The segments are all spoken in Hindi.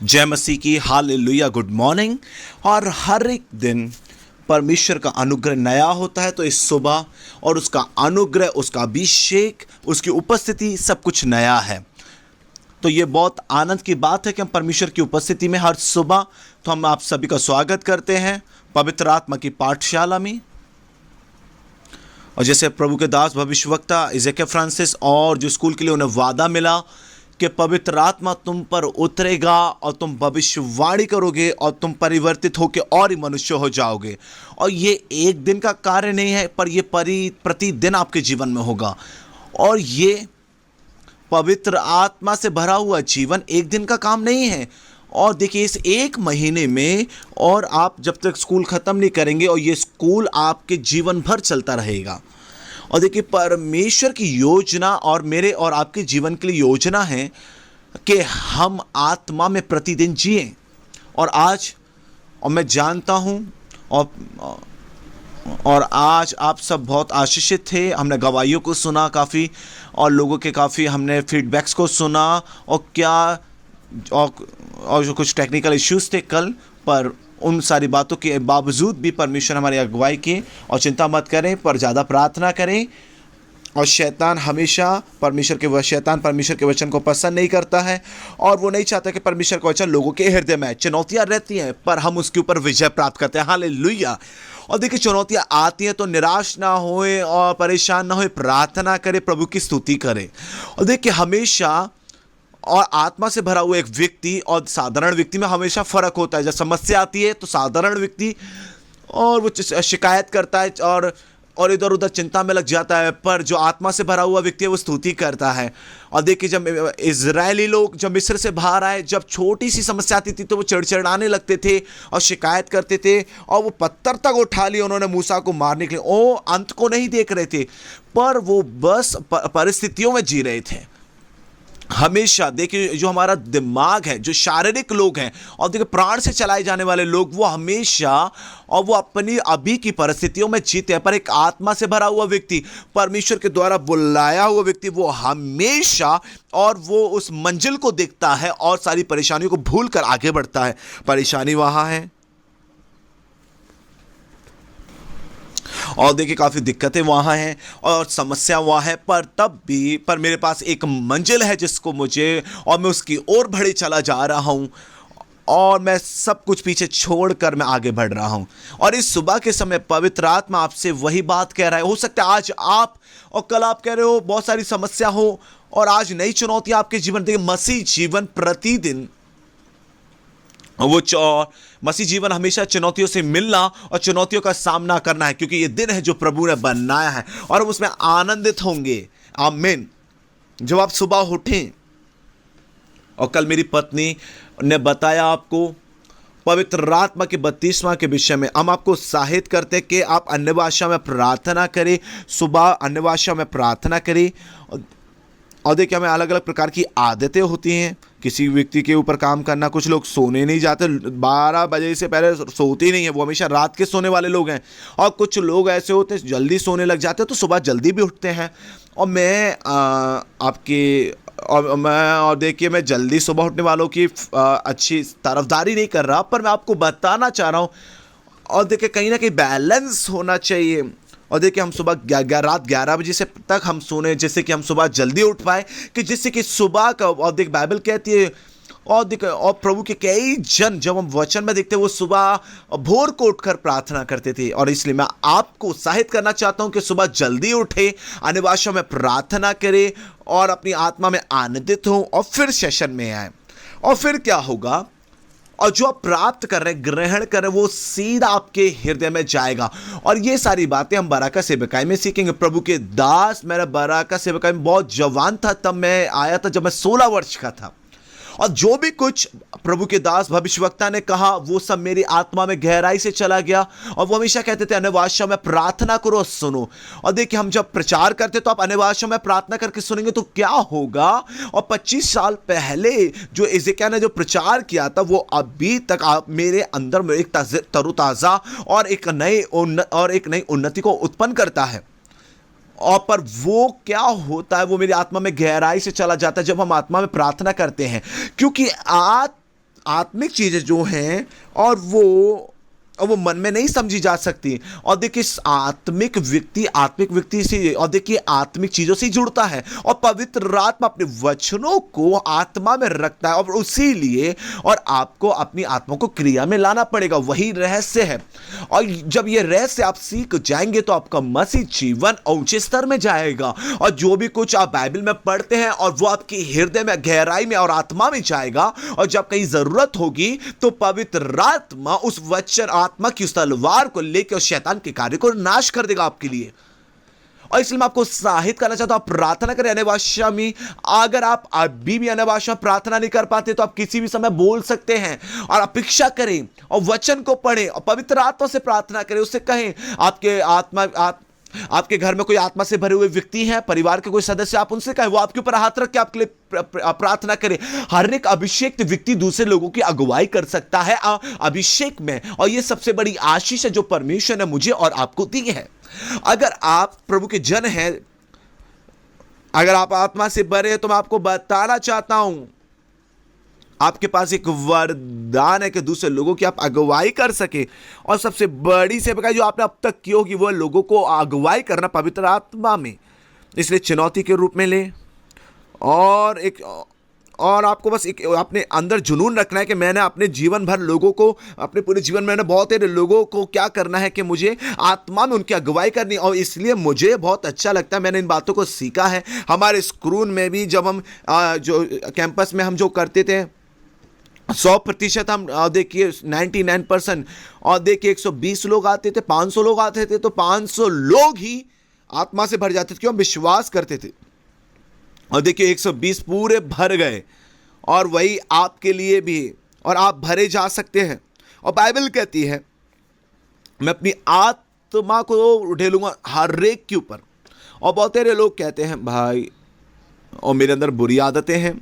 जय मसीह की, हालेलुया, गुड मॉर्निंग। और हर एक दिन परमेश्वर का अनुग्रह नया होता है, तो इस सुबह और उसका अनुग्रह, उसका अभिषेक, उसकी उपस्थिति सब कुछ नया है। तो ये बहुत आनंद की बात है कि हम परमेश्वर की उपस्थिति में हर सुबह, तो हम आप सभी का स्वागत करते हैं पवित्र आत्मा की पाठशाला में। और जैसे प्रभु के दास भविष्यवक्ता इज़ेकियल फ्रांसिस और जो स्कूल के लिए उन्हें वादा मिला कि पवित्र आत्मा तुम पर उतरेगा और तुम भविष्यवाणी करोगे और तुम परिवर्तित होकर और ही मनुष्य हो जाओगे। और ये एक दिन का कार्य नहीं है, पर ये प्रतिदिन आपके जीवन में होगा। और ये पवित्र आत्मा से भरा हुआ जीवन एक दिन का काम नहीं है। और देखिए, इस एक महीने में, और आप जब तक स्कूल ख़त्म नहीं करेंगे, और ये स्कूल आपके जीवन भर चलता रहेगा। और देखिए, परमेश्वर की योजना और मेरे और आपके जीवन के लिए योजना है कि हम आत्मा में प्रतिदिन जिए। और मैं जानता हूँ, और आज आप सब बहुत आशीषित थे। हमने गवाहियों को सुना काफ़ी, और लोगों के काफ़ी हमने फीडबैक्स को सुना, और जो कुछ टेक्निकल इश्यूज थे कल, पर उन सारी बातों के बावजूद भी परमेश्वर हमारी अगुवाई की। और चिंता मत करें, पर ज़्यादा प्रार्थना करें। और शैतान परमेश्वर के वचन को पसंद नहीं करता है, और वो नहीं चाहता कि परमेश्वर का वचन लोगों के हृदय में। चुनौतियाँ रहती हैं, पर हम उसके ऊपर विजय प्राप्त करते हैं। हालेलुया। और देखिए, चुनौतियाँ आती हैं तो निराश ना होए और परेशान ना होए, प्रार्थना करें, प्रभु की स्तुति करें। और देखिए, हमेशा और आत्मा से भरा हुआ एक व्यक्ति और साधारण व्यक्ति में हमेशा फ़र्क होता है। जब समस्या आती है तो साधारण व्यक्ति और वो शिकायत करता है और इधर उधर चिंता में लग जाता है, पर जो आत्मा से भरा हुआ व्यक्ति है वो स्तुति करता है। और देखिए, जब इजरायली लोग जब मिस्र से बाहर आए, जब छोटी सी समस्या आती थी तो वो चिड़चिड़ाने लगते थे और शिकायत करते थे, और वो पत्थर तक उठा लिए उन्होंने मूसा को मारने के लिए। वो अंत को नहीं देख रहे थे, पर वो बस परिस्थितियों में जी रहे थे। हमेशा देखिए, जो हमारा दिमाग है, जो शारीरिक लोग हैं, और देखिए प्राण से चलाए जाने वाले लोग, वो हमेशा और वो अपनी अभी की परिस्थितियों में जीते हैं। पर एक आत्मा से भरा हुआ व्यक्ति, परमेश्वर के द्वारा बुलाया हुआ व्यक्ति, वो हमेशा और वो उस मंजिल को देखता है और सारी परेशानियों को भूल कर आगे बढ़ता है। परेशानी वहां है, और देखिए काफ़ी दिक्कतें वहाँ हैं और समस्या वहाँ है, पर मेरे पास एक मंजिल है जिसको और मैं उसकी ओर बढ़े चला जा रहा हूँ, और मैं सब कुछ पीछे छोड़कर मैं आगे बढ़ रहा हूँ। और इस सुबह के समय पवित्र आत्मा आपसे वही बात कह रहा है। हो सकता है आज आप और कल आप कह रहे हो बहुत सारी समस्या हो, और आज नई चुनौतियाँ आपके जीवन। देखिए, मसीह जीवन प्रतिदिन मसीह जीवन हमेशा चुनौतियों से मिलना और चुनौतियों का सामना करना है, क्योंकि ये दिन है जो प्रभु ने बनाया है, और हम उसमें आनंदित होंगे। आमीन। जब आप सुबह उठें, और कल मेरी पत्नी ने बताया आपको पवित्र आत्मा के बपतिस्मा के विषय में, हम आपको उत्साहित करते कि आप अन्य भाषा में प्रार्थना करें, सुबह अन्य भाषा में प्रार्थना करें। और देखिए, हमें अलग अलग प्रकार की आदतें होती हैं किसी व्यक्ति के ऊपर काम करना। कुछ लोग सोने नहीं जाते, 12 बजे से पहले सोते ही नहीं है, वो हमेशा रात के सोने वाले लोग हैं। और कुछ लोग ऐसे होते हैं जल्दी सोने लग जाते हैं, तो सुबह जल्दी भी उठते हैं। और देखिए, मैं जल्दी सुबह उठने वालों की अच्छी तरफदारी नहीं कर रहा, पर मैं आपको बताना चाह रहा हूँ। और देखिए, कहीं ना कहीं बैलेंस होना चाहिए। और देखिए, हम सुबह रात 11 बजे से तक हम सोने, जिससे कि हम सुबह जल्दी उठ पाए, कि जिससे कि सुबह का, और देख बाइबल कहती है, और प्रभु के कई जन जब हम वचन में देखते हैं, वो सुबह भोर को उठकर प्रार्थना करते थे। और इसलिए मैं आपको उत्साहित करना चाहता हूं कि सुबह जल्दी उठे, अन्य भाषा में प्रार्थना करें, और अपनी आत्मा में आनंदित हों, और फिर सेशन में आए। और फिर क्या होगा, और जो आप प्राप्त कर रहे हैं, ग्रहण कर रहे हैं, वो सीधा आपके हृदय में जाएगा। और ये सारी बातें हम बराका सेवकाई में सीखेंगे। प्रभु के दास, मेरा बराका सेवकाई में बहुत जवान था तब मैं आया था, जब मैं 16 वर्ष का था। और जो भी कुछ प्रभु के दास भविष्यवक्ता ने कहा, वो सब मेरी आत्मा में गहराई से चला गया। और वो हमेशा कहते थे, अन्य भाषा में प्रार्थना करो और सुनो। और देखिए, हम जब प्रचार करते तो आप अन्य भाषा में प्रार्थना करके सुनेंगे तो क्या होगा। और 25 साल पहले जो इज़ेकिय्याह ने जो प्रचार किया था, वो अभी तक आप मेरे अंदर में एक तरोताज़ा और एक नई उन्नति को उत्पन्न करता है। और पर वो क्या होता है, वो मेरी आत्मा में गहराई से चला जाता है जब हम आत्मा में प्रार्थना करते हैं। क्योंकि आत्मिक चीज़ें जो हैं और वो मन में नहीं समझी जा सकती। और देखिए आत्मिक व्यक्ति से, और देखिए आत्मिक चीजों से ही जुड़ता है, और पवित्र आत्मा अपने वचनों को आत्मा में रखता है, और उसी लिए और आपको अपनी आत्मा को क्रिया में लाना पड़ेगा। वही रहस्य है। और जब ये रहस्य आप सीख जाएंगे तो आपका मसीह जीवन ऊंचे स्तर में जाएगा, और जो भी कुछ आप बाइबल में पढ़ते हैं और वो आपके हृदय में, गहराई में और आत्मा में जाएगा। और जब कहीं जरूरत होगी तो पवित्र आत्मा उस वचन, आत्मा की उस तलवार को लेकर उस शैतान के कार्य को नाश कर देगा आपके लिए। और इसलिए मैं आपको उत्साहित करना चाहता हूं, आप प्रार्थना करें अन्य भाषा में। अगर आप अभी भी अन्य भाषा में प्रार्थना नहीं कर पाते तो आप किसी भी समय बोल सकते हैं, और अपेक्षा करें और वचन को पढ़ें और पवित्र आत्मा से प्रार्थना करें। उससे कहें, आपके घर में कोई आत्मा से भरे हुए व्यक्ति हैं, परिवार के कोई सदस्य, आप उनसे कहें वो आपके ऊपर हाथ रख के आपके लिए प्रार्थना करें। हर एक अभिषेक व्यक्ति दूसरे लोगों की अगुवाई कर सकता है अभिषेक में, और यह सबसे बड़ी आशीष है जो परमेश्वर ने मुझे और आपको दी है। अगर आप प्रभु के जन हैं, अगर आप आत्मा से भरे हैं, तो मैं आपको बताना चाहता हूं, आपके पास एक वरदान है कि दूसरे लोगों की आप अगुवाई कर सके। और सबसे बड़ी सेवा जो आपने अब तक की होगी वो लोगों को अगुवाई करना पवित्र आत्मा में। इसलिए चुनौती के रूप में ले, और आपको बस एक अपने अंदर जुनून रखना है कि मैंने अपने जीवन भर लोगों को, अपने पूरे जीवन में मैंने बहुत सारे लोगों को क्या करना है कि मुझे आत्मा में उनकी अगुवाई करनी। और इसलिए मुझे बहुत अच्छा लगता है, मैंने इन बातों को सीखा है हमारे स्कूल में भी। जब हम जो कैंपस में हम जो करते थे 100% हम देखिए 99%, और देखिए 120 लोग आते थे, 500 लोग आते थे, तो 500 लोग ही आत्मा से भर जाते थे क्यों? हम विश्वास करते थे। और देखिए 120 पूरे भर गए, और वही आपके लिए भी, और आप भरे जा सकते हैं। और बाइबल कहती है मैं अपनी आत्मा को ढेलूंगा हर एक के ऊपर। और बहुत सारे लोग कहते हैं भाई, और मेरे अंदर बुरी आदतें हैं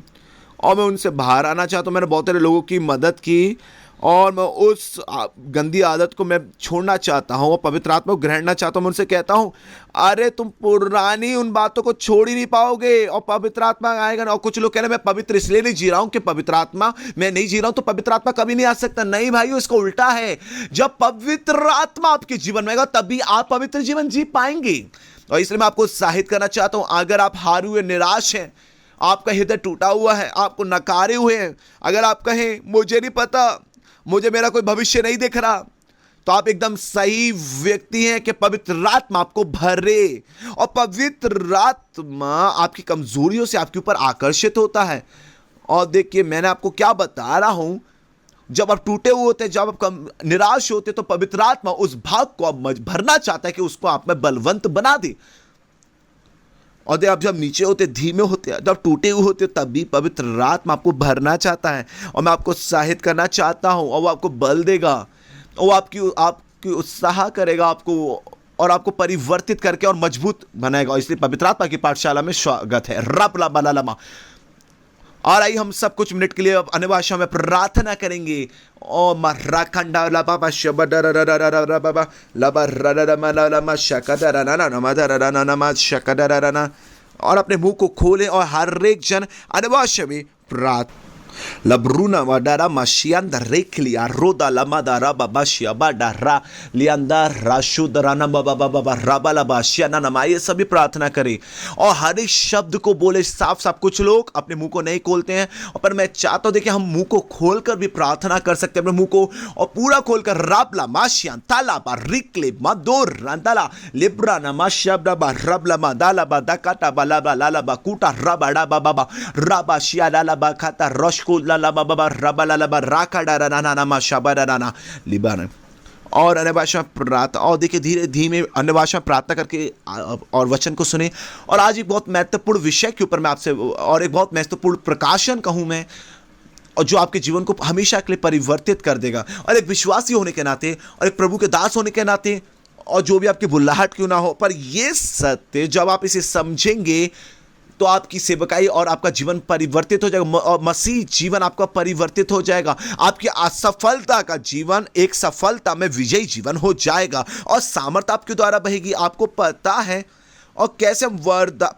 और मैं उनसे बाहर आना चाहता हूँ। मैंने बहुत सारे लोगों की मदद की और मैं उस गंदी आदत को मैं छोड़ना चाहता हूँ और पवित्र आत्मा को ग्रहणना चाहता हूँ। मैं उनसे कहता हूँ अरे तुम पुरानी उन बातों को छोड़ ही नहीं पाओगे और पवित्र आत्मा आएगा ना। और कुछ लोग कह रहे हैं मैं पवित्र इसलिए नहीं जी रहा हूँ कि पवित्र आत्मा मैं नहीं जी रहा हूँ तो पवित्र आत्मा कभी नहीं आ सकता। नहीं भाई, इसको उल्टा है। जब पवित्र आत्मा आपके जीवन में आएगा तभी आप पवित्र जीवन जी पाएंगे। और इसलिए मैं आपको उत्साहित करना चाहता हूँ, अगर आप हारे हुए, निराश हैं, आपका हृदय टूटा हुआ है, आपको नकारे हुए हैं, अगर आप कहें मुझे नहीं पता, मुझे मेरा कोई भविष्य नहीं दिख रहा, तो आप एकदम सही व्यक्ति हैं कि पवित्र आत्मा आपको भरे। और पवित्र आत्मा आपकी कमजोरियों से आपके ऊपर आकर्षित होता है। और देखिए मैंने आपको क्या बता रहा हूं, जब आप टूटे हुए होते हैं, जब आप निराश होते हैं, तो पवित्र आत्मा उस भाग को आप भरना चाहता है कि उसको आप में बलवंत बना दे। और आप जब नीचे होते, धीमे होते, जब टूटे हुए होते, तब भी पवित्र आत्मा आपको भरना चाहता है। और मैं आपको उत्साहित करना चाहता हूं, और वो आपको बल देगा, और वो आपकी उत्साह करेगा आपको, और आपको परिवर्तित करके और मजबूत बनाएगा। इसलिए पवित्र आत्मा की पाठशाला में स्वागत है। रब ला बला लमा। और आइए हम सब कुछ मिनट के लिए अन्य भाषा में प्रार्थना करेंगे। ओ मर्राखंडा लबा शबडरररररबा लबा ररररमलमा शकदरररनमदरररनमा शकदरररना। और अपने मुंह को खोलें और हर एक जन अन्य भाषा में प्रार्थना। Labruna wadara mashianda reklia roda lamadara babashia badara lianda rashudarana bababa rabala bashiana नमा। ये सभी प्रार्थना करें और हर एक शब्द को बोले साफ साफ। कुछ लोग अपने मुंह को नहीं खोलते हैं, और पर मैं चाहता हूं देखिए हम मुंह को खोलकर भी प्रार्थना कर सकते हैं। अपने मुंह को और पूरा खोलकर राबला माशियान ताला बा रिकले मदोर रंदला लिब्रा नमा शब्द बा रबला मदाला बा दकाटा बाला बा लाला बा कूटा रबाडा बाबा राबाशिया लाला बा खाता रोश और अन्य भाषा प्रार्थना। और देखिए धीरे धीमे अन्य भाषा प्रार्थना करके और वचन को सुने। और आज एक बहुत महत्वपूर्ण विषय के ऊपर मैं आपसे, और एक बहुत महत्वपूर्ण प्रकाशन कहूँ मैं, और जो आपके जीवन को हमेशा के लिए परिवर्तित कर देगा। और एक विश्वासी होने के नाते और एक प्रभु के दास होने के नाते, और जो भी आपकी बुल्लाहट क्यों ना हो, पर ये सत्य जब आप इसे समझेंगे तो आपकी सेवकाई और आपका जीवन परिवर्तित हो जाएगा, और मसीह जीवन आपका परिवर्तित हो जाएगा। आपकी असफलता का जीवन एक सफलता में विजयी जीवन हो जाएगा, और सामर्थ आपके द्वारा बहेगी। आपको पता है, और कैसे हम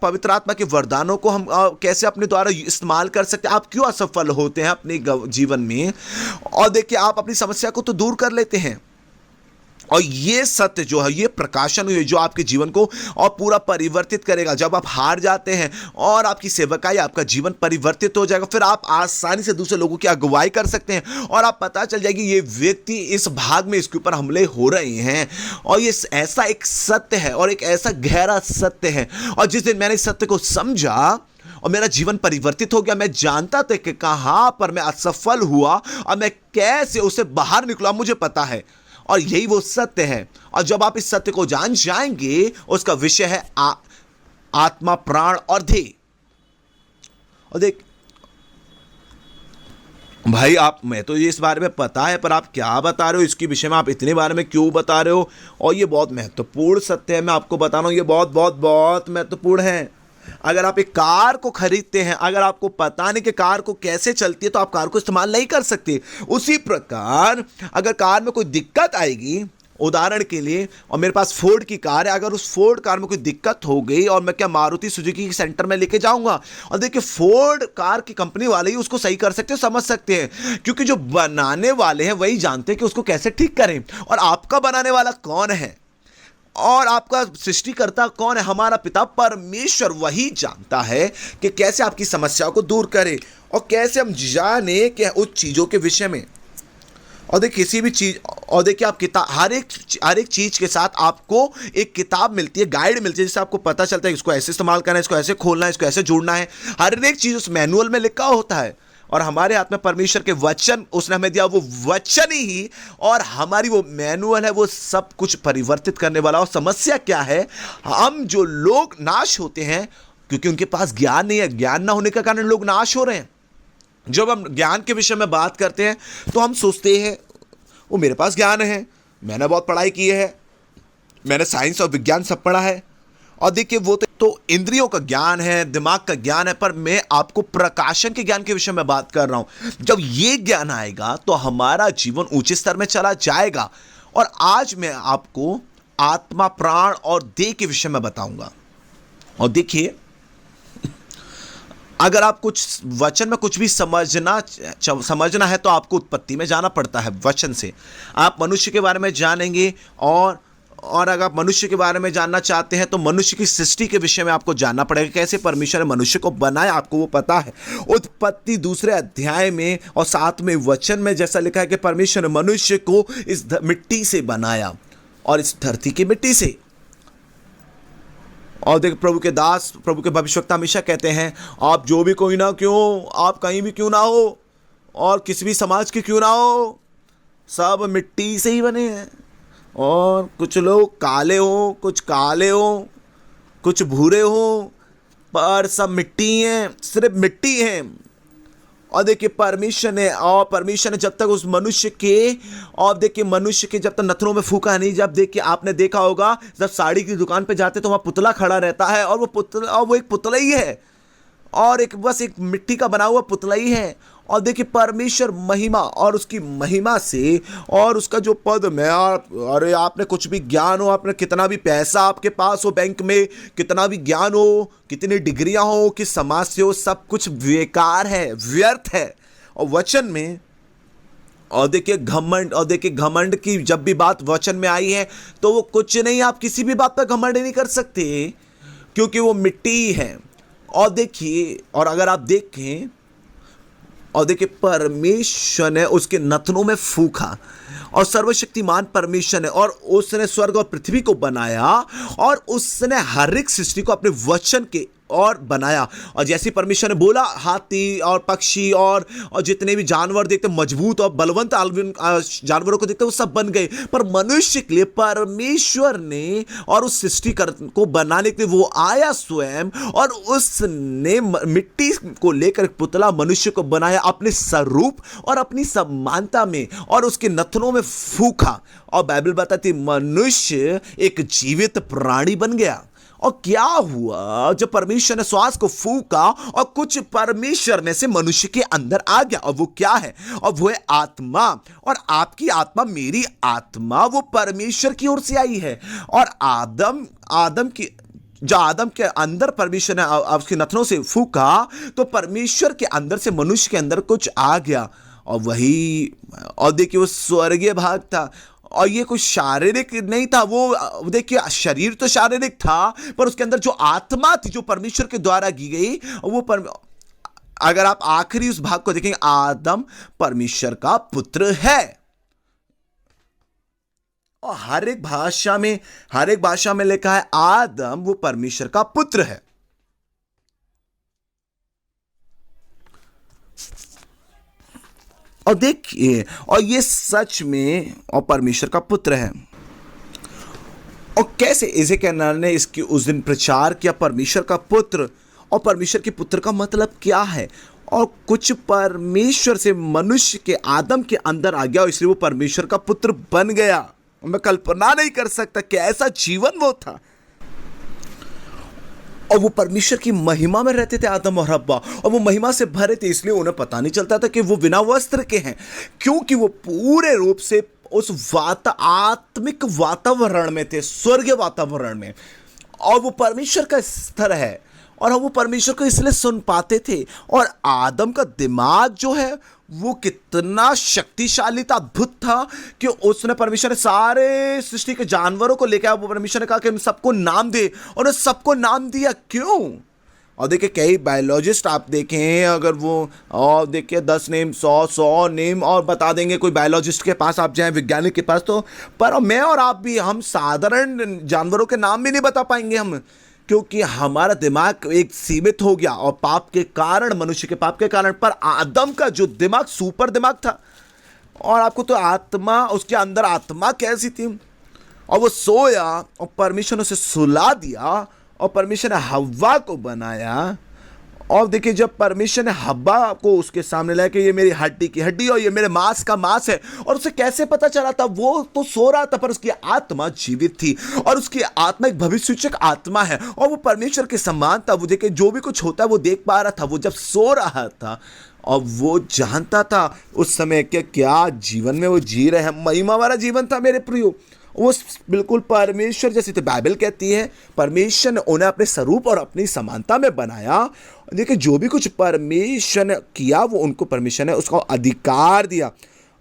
पवित्र आत्मा के वरदानों को हम कैसे अपने द्वारा इस्तेमाल कर सकते हैं। आप क्यों असफल होते हैं अपने जीवन में, और देखिए आप अपनी समस्या को तो दूर कर लेते हैं, और ये सत्य जो है, ये प्रकाशन हुई जो आपके जीवन को और पूरा परिवर्तित करेगा। जब आप हार जाते हैं और आपकी सेवकाई, आपका जीवन परिवर्तित हो जाएगा, फिर आप आसानी से दूसरे लोगों की अगुवाई कर सकते हैं, और आप पता चल जाएगी ये व्यक्ति इस भाग में इसके ऊपर हमले हो रहे हैं, और ये ऐसा एक सत्य है और एक ऐसा गहरा सत्य है। और जिस दिन मैंने इस सत्य को समझा और मेरा जीवन परिवर्तित हो गया, मैं जानता था कि कहां पर मैं असफल हुआ और मैं कैसे उसे बाहर निकला, मुझे पता है। और यही वो सत्य है। और जब आप इस सत्य को जान जाएंगे, उसका विषय है आत्मा, प्राण और देह। और देख भाई, आप, मैं तो ये इस बारे में पता है, पर आप क्या बता रहे हो इसके विषय में, आप इतने बारे में क्यों बता रहे हो? और ये बहुत महत्वपूर्ण सत्य है, मैं आपको बता रहा हूं, ये बहुत बहुत बहुत महत्वपूर्ण है। अगर आप एक कार को खरीदते हैं, अगर आपको पता नहीं कि कार को कैसे चलती है, तो आप कार को इस्तेमाल नहीं कर सकते। उसी प्रकार अगर कार में कोई दिक्कत आएगी, उदाहरण के लिए, और मेरे पास फोर्ड की कार है, अगर उस फोर्ड कार में कोई दिक्कत हो गई और मैं क्या मारुति सुजुकी के सेंटर में लेके जाऊंगा, और देखिए फोर्ड कार की कंपनी वाले ही उसको सही कर सकते हैं, समझ सकते हैं, क्योंकि जो बनाने वाले हैं वही जानते हैं कि उसको कैसे ठीक करें। और आपका बनाने वाला कौन है और आपका सृष्टिकर्ता कौन है? हमारा पिता परमेश्वर। वही जानता है कि कैसे आपकी समस्याओं को दूर करे और कैसे हम जाने कि उस चीज़ों के विषय में। और देखिए किसी भी चीज़, और देखिए आप किताब, हर एक चीज़ के साथ आपको एक किताब मिलती है, गाइड मिलती है, जिससे आपको पता चलता है इसको ऐसे इस्तेमाल करना है, इसको ऐसे खोलना है, इसको ऐसे जोड़ना है। हर एक चीज़ उस मैनुअल में लिखा होता है। और हमारे हाथ में परमेश्वर के वचन उसने हमें दिया, वो वचन ही और हमारी वो मैनुअल है, वो सब कुछ परिवर्तित करने वाला। और समस्या क्या है, हम जो लोग नाश होते हैं क्योंकि उनके पास ज्ञान नहीं है। ज्ञान ना होने के कारण लोग नाश हो रहे हैं। जब हम ज्ञान के विषय में बात करते हैं तो हम सोचते हैं वो मेरे पास ज्ञान है, मैंने बहुत पढ़ाई की है, मैंने साइंस और विज्ञान सब पढ़ा है। और देखिए वो तो इंद्रियों का ज्ञान है, दिमाग का ज्ञान है, पर मैं आपको प्रकाशन के ज्ञान के विषय में बात कर रहा हूं। जब ये ज्ञान आएगा तो हमारा जीवन ऊंचे स्तर में चला जाएगा। और आज मैं आपको आत्मा, प्राण और देह के विषय में बताऊंगा। और देखिए, अगर आप कुछ वचन में कुछ भी समझना है तो आपको उत्पत्ति में जाना पड़ता है। वचन से आप मनुष्य के बारे में जानेंगे, और अगर आप मनुष्य के बारे में जानना चाहते हैं तो मनुष्य की सृष्टि के विषय में आपको जानना पड़ेगा, कैसे परमेश्वर ने मनुष्य को बनाया, आपको वो पता है। उत्पत्ति 2 अध्याय में और 7वें वचन में जैसा लिखा है कि परमेश्वर ने मनुष्य को इस मिट्टी से बनाया, और इस धरती की मिट्टी से। और देख, प्रभु के दास, प्रभु के भविष्यवक्ता हमेशा कहते हैं, आप जो भी कोई ना क्यों, आप कहीं भी क्यों ना हो और किसी भी समाज के क्यों ना हो, सब मिट्टी से ही बने हैं। और कुछ लोग काले हो, कुछ काले हो, कुछ भूरे हो, पर सब मिट्टी हैं, सिर्फ मिट्टी हैं। और देखिए परमेश्वर ने जब तक उस मनुष्य के, और देखिए मनुष्य के जब तक नथनों में फूका नहीं, जब देखिए आपने देखा होगा जब साड़ी की दुकान पे जाते तो वहाँ पुतला खड़ा रहता है, और वो एक पुतला ही है, और बस एक मिट्टी का बना हुआ पुतला ही है। और देखिए परमेश्वर महिमा, और उसकी महिमा से, और उसका जो पद में, अरे आपने कुछ भी ज्ञान हो, आपने कितना भी पैसा आपके पास हो बैंक में, कितना भी ज्ञान हो, कितनी डिग्रियां हो, किस समाज से हो, सब कुछ बेकार है, व्यर्थ है। और वचन में, और देखिए घमंड की जब भी बात वचन में आई है तो वो कुछ नहीं, आप किसी भी बात पर घमंड नहीं कर सकते क्योंकि वो मिट्टी है। और देखिए, और अगर आप देखें, और देखिए परमेश्वर ने उसके नथनों में फूंका, और सर्वशक्तिमान परमेश्वर ने, और उसने स्वर्ग और पृथ्वी को बनाया, और उसने हर एक सृष्टि को अपने वचन के और बनाया। और जैसे परमेश्वर ने बोला, हाथी और पक्षी और जितने भी जानवर देखते मजबूत और बलवंत जानवरों को देखते वो सब बन गए। पर मनुष्य के लिए परमेश्वर ने, और उस सृष्टि को बनाने के लिए वो आया स्वयं, और उसने मिट्टी को लेकर पुतला मनुष्य को बनाया अपने स्वरूप और अपनी समानता में, और उसके नथनों में फूंका। और बाइबल बताती मनुष्य एक जीवित प्राणी बन गया। और क्या हुआ जब परमेश्वर ने श्वास को फूंका, और कुछ परमेश्वर में से मनुष्य के अंदर आ गया, और वो क्या है, और वो है आत्मा। और आपकी आत्मा, मेरी आत्मा, वो परमेश्वर की ओर से आई है। और आदम की जो आदम के अंदर परमेश्वर ने उसकी नथनों से फूका, तो परमेश्वर के अंदर से मनुष्य के अंदर कुछ आ गया, और वही, और देखिए वो स्वर्गीय भाग था, और ये कुछ शारीरिक नहीं था। वो देखिए शरीर तो शारीरिक था, पर उसके अंदर जो आत्मा थी जो परमेश्वर के द्वारा की गई, अगर आप आखिरी उस भाग को देखेंगे, आदम परमेश्वर का पुत्र है। और हर एक भाषा में लिखा है आदम वो परमेश्वर का पुत्र है। और देखिए, और ये सच में और परमेश्वर का पुत्र है। और कैसे एजेकियेल ने इसकी उस दिन प्रचार किया, परमेश्वर का पुत्र। और परमेश्वर के पुत्र का मतलब क्या है? और कुछ परमेश्वर से मनुष्य के आदम के अंदर आ गया, और इसलिए वो परमेश्वर का पुत्र बन गया। मैं कल्पना नहीं कर सकता कैसा जीवन वो था। और वो परमेश्वर की महिमा में रहते थे आदम और हव्वा, और वो महिमा से भरे थे, इसलिए उन्हें पता नहीं चलता था कि वो बिना वस्त्र के हैं, क्योंकि वो पूरे रूप से उस आत्मिक वातावरण में थे, स्वर्गीय वातावरण में। और वो परमेश्वर का स्तर है, और हम वो परमेश्वर को इसलिए सुन पाते थे। और आदम का दिमाग जो है वो कितना शक्तिशाली था, अद्भुत था, कि उसने परमेश्वर ने सारे सृष्टि के जानवरों को लेकर, वो परमेश्वर ने कहा कि हम सबको नाम दे, और उन्हें सबको नाम दिया। क्यों? और देखिए कई बायोलॉजिस्ट आप देखें, अगर वो और देखिए 10 नेम 100 नेम और बता देंगे, कोई बायोलॉजिस्ट के पास आप जाएं, वैज्ञानिक के पास, तो पर मैं और आप भी, हम साधारण जानवरों के नाम भी नहीं बता पाएंगे हम, क्योंकि हमारा दिमाग एक सीमित हो गया, और पाप के कारण, मनुष्य के पाप के कारण। पर आदम का जो दिमाग सुपर दिमाग था। और आपको तो आत्मा, उसके अंदर आत्मा कैसी थी, और वो सोया, और परमेश्वर ने उसे सुला दिया, और परमेश्वर ने हव्वा को बनाया। और देखिए जब परमेश्वर ने हव्वा को उसके सामने लाया कि ये मेरी हड्डी की हड्डी और ये मेरे मांस का मांस है, और उसे कैसे पता चला था? वो तो सो रहा था, पर उसकी आत्मा जीवित थी, और उसकी आत्मा एक भविष्यसूचक आत्मा है, और वो परमेश्वर के समान था। वो देखिए जो भी कुछ होता है वो देख पा रहा था, वो जब सो रहा था, और वो जानता था उस समय के क्या जीवन में वो जी रहे हैं। महिमा वाला जीवन था मेरे प्रियो, वो बिल्कुल परमेश्वर जैसे थे। बाइबल कहती है परमेश्वर ने उन्हें अपने स्वरूप और अपनी समानता में बनाया। देखिए जो भी कुछ परमेश्वर ने किया, वो उनको परमेश्वर ने उसका अधिकार दिया।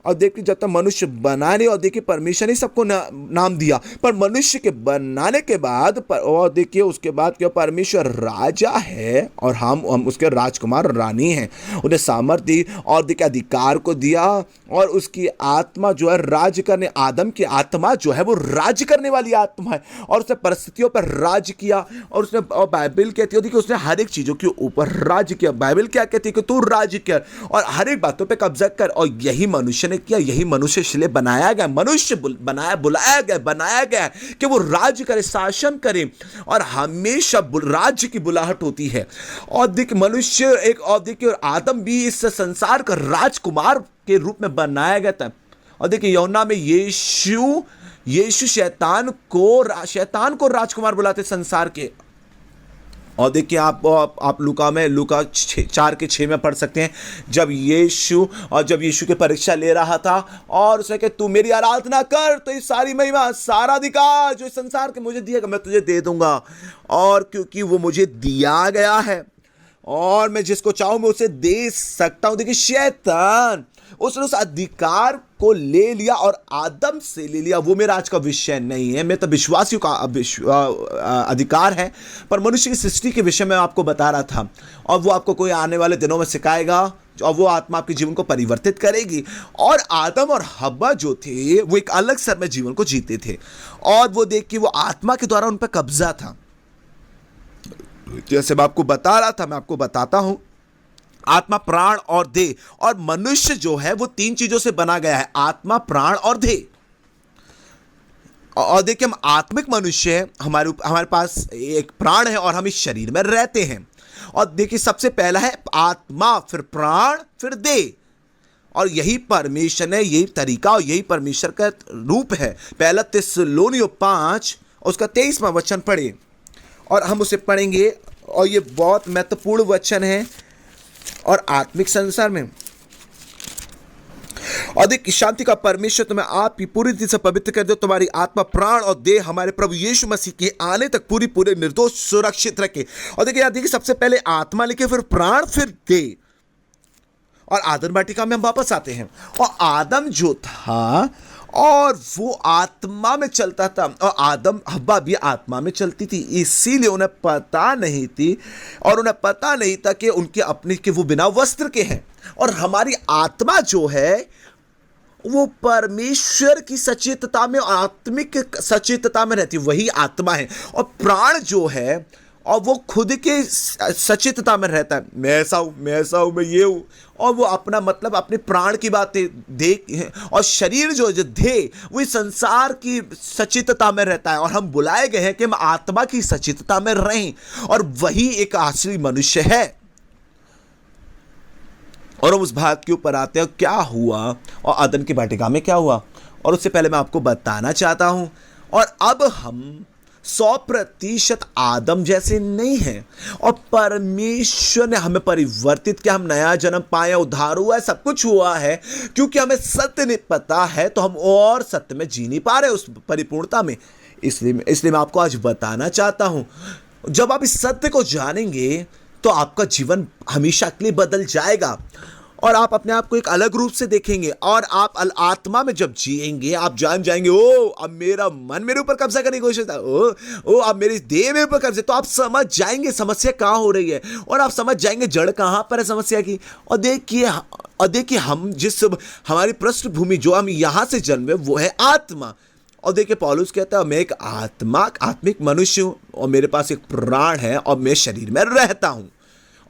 और देखिए जब तक मनुष्य बना नहीं, और देखिए परमेश्वर ने सबको नाम दिया, पर मनुष्य के बनाने के बाद और देखिए उसके बाद क्या, परमेश्वर राजा है, और हम उसके राजकुमार रानी हैं। उन्हें सामर्थ्य दी, और देखिए अधिकार को दिया, और उसकी आत्मा जो है राज्य करने, आदम की आत्मा जो है वो राज्य करने वाली आत्मा है, और उसने परिस्थितियों पर राज्य किया। और उसने, और बाइबल कहती है कि उसने हर एक चीज़ों के ऊपर राज्य किया। बाइबल क्या कहती है कि तू राज्य कर और हर एक बातों पर कब्जा कर। और यही मनुष्य ने किया, यही मनुष्य इसलिए बनाया गया, मनुष्य बनाया गया कि वो राज्य करे, शासन करे, और हमेशा राज्य की बुलाहट होती है। और देखिए मनुष्य एक, और देखिए आदम भी इस संसार का राजकुमार के रूप में बनाया गया था। और देखिए यूहन्ना में यीशु शैतान को राजकुमार बुलाते संसार के। और देखिए आप लूका 4:6 में पढ़ सकते हैं, जब यीशु की परीक्षा ले रहा था, और उसने कहा तू मेरी आराधना कर, तो ये सारी महिमा, सारा अधिकार जो इस संसार के मुझे दिया मैं तुझे दे दूंगा। और क्योंकि वो मुझे दिया गया है, और मैं जिसको चाहूं मैं उसे दे सकता हूं। देखिए शैतान, उसने उस अधिकार को ले लिया और आदम से ले लिया। वो मेरा आज का विषय नहीं है, मैं तो विश्वासियों का अधिकार है, पर मनुष्य की सृष्टि के विषय में आपको बता रहा था। और वो आपको कोई आने वाले दिनों में सिखाएगा, और वो आत्मा आपके जीवन को परिवर्तित करेगी। और आदम और हव्वा जो थे वो एक अलग स्तर में जीवन को जीते थे, और वो देखिए वो आत्मा के द्वारा उन पर कब्जा था। जैसे मैं आपको बता रहा था, मैं आपको बताता हूं, आत्मा, प्राण और देह। और मनुष्य जो है वो 3 चीजों से बना गया है, आत्मा, प्राण और देह। और देखिए हम आत्मिक मनुष्य हैं, हमारे पास एक प्राण है, और हम इस शरीर में रहते हैं। और देखिए सबसे पहला है आत्मा, फिर प्राण, फिर देह। और यही परमेश्वर ने, यही तरीका और यही परमेश्वर का रूप है। पहला थिस्सलुनीयों 5 उसका 23वां वचन पढ़े, और हम उसे पढ़ेंगे। और ये बहुत महत्वपूर्ण वचन है और आत्मिक संसार में। और देखिए शांति का परमेश्वर तुम्हें आपकी पूरी रीति से पवित्र कर दे, तुम्हारी आत्मा, प्राण और देह हमारे प्रभु यीशु मसीह के आने तक पूरे निर्दोष सुरक्षित रखे। और देखिए याद देखिए, सबसे पहले आत्मा लिखे, फिर प्राण, फिर देह। और आदम वाटिका में हम वापस आते हैं, और आदम जो था और वो आत्मा में चलता था, और आदम हव्वा भी आत्मा में चलती थी, इसीलिए उन्हें पता नहीं थी, और उन्हें पता नहीं था कि उनके अपने के वो बिना वस्त्र के हैं। और हमारी आत्मा जो है वो परमेश्वर की सचेतता में, आत्मिक सचेतता में रहती है, वही आत्मा है। और प्राण जो है और वो खुद के सचेतता में रहता है, मैं ऐसा हूं, मैं ऐसा हूं, मैं ये हूं, और वो अपना मतलब अपने प्राण की बातें देख। और शरीर जो देह वो इस संसार की सचेतता में रहता है, और हम बुलाए गए हैं कि हम आत्मा की सचेतता में रहें, और वही एक असली मनुष्य है। और हम उस भाग के ऊपर आते हैं, क्या हुआ और अदन की वाटिका में क्या हुआ। और उससे पहले मैं आपको बताना चाहता हूं, और अब हम 100% आदम जैसे नहीं हैं, और परमेश्वर ने हमें परिवर्तित किया, हम नया जन्म पाए, उद्धार हुआ है, सब कुछ हुआ है, क्योंकि हमें सत्य नहीं पता है, तो हम और सत्य में जी नहीं पा रहे उस परिपूर्णता में। इसलिए मैं आपको आज बताना चाहता हूं, जब आप इस सत्य को जानेंगे तो आपका जीवन हमेशा के लिए बदल जाएगा, और आप अपने आप को एक अलग रूप से देखेंगे, और आप आत्मा में जब जिएंगे आप जान जाएंगे, ओ अब मेरा मन मेरे ऊपर कब्जा करने की कोशिश था, ओ अब मेरी देह मेरे ऊपर कब्जा। तो आप समझ जाएंगे समस्या कहाँ हो रही है, और आप समझ जाएंगे जड़ कहाँ पर है समस्या की। और देखिए हम जिस हमारी पृष्ठभूमि जो हम यहाँ से जन्मे वो है आत्मा। और देखिए पौलुस कहता है मैं एक आत्मिक मनुष्य हूँ, और मेरे पास एक प्राण है, और मैं शरीर में रहता हूँ।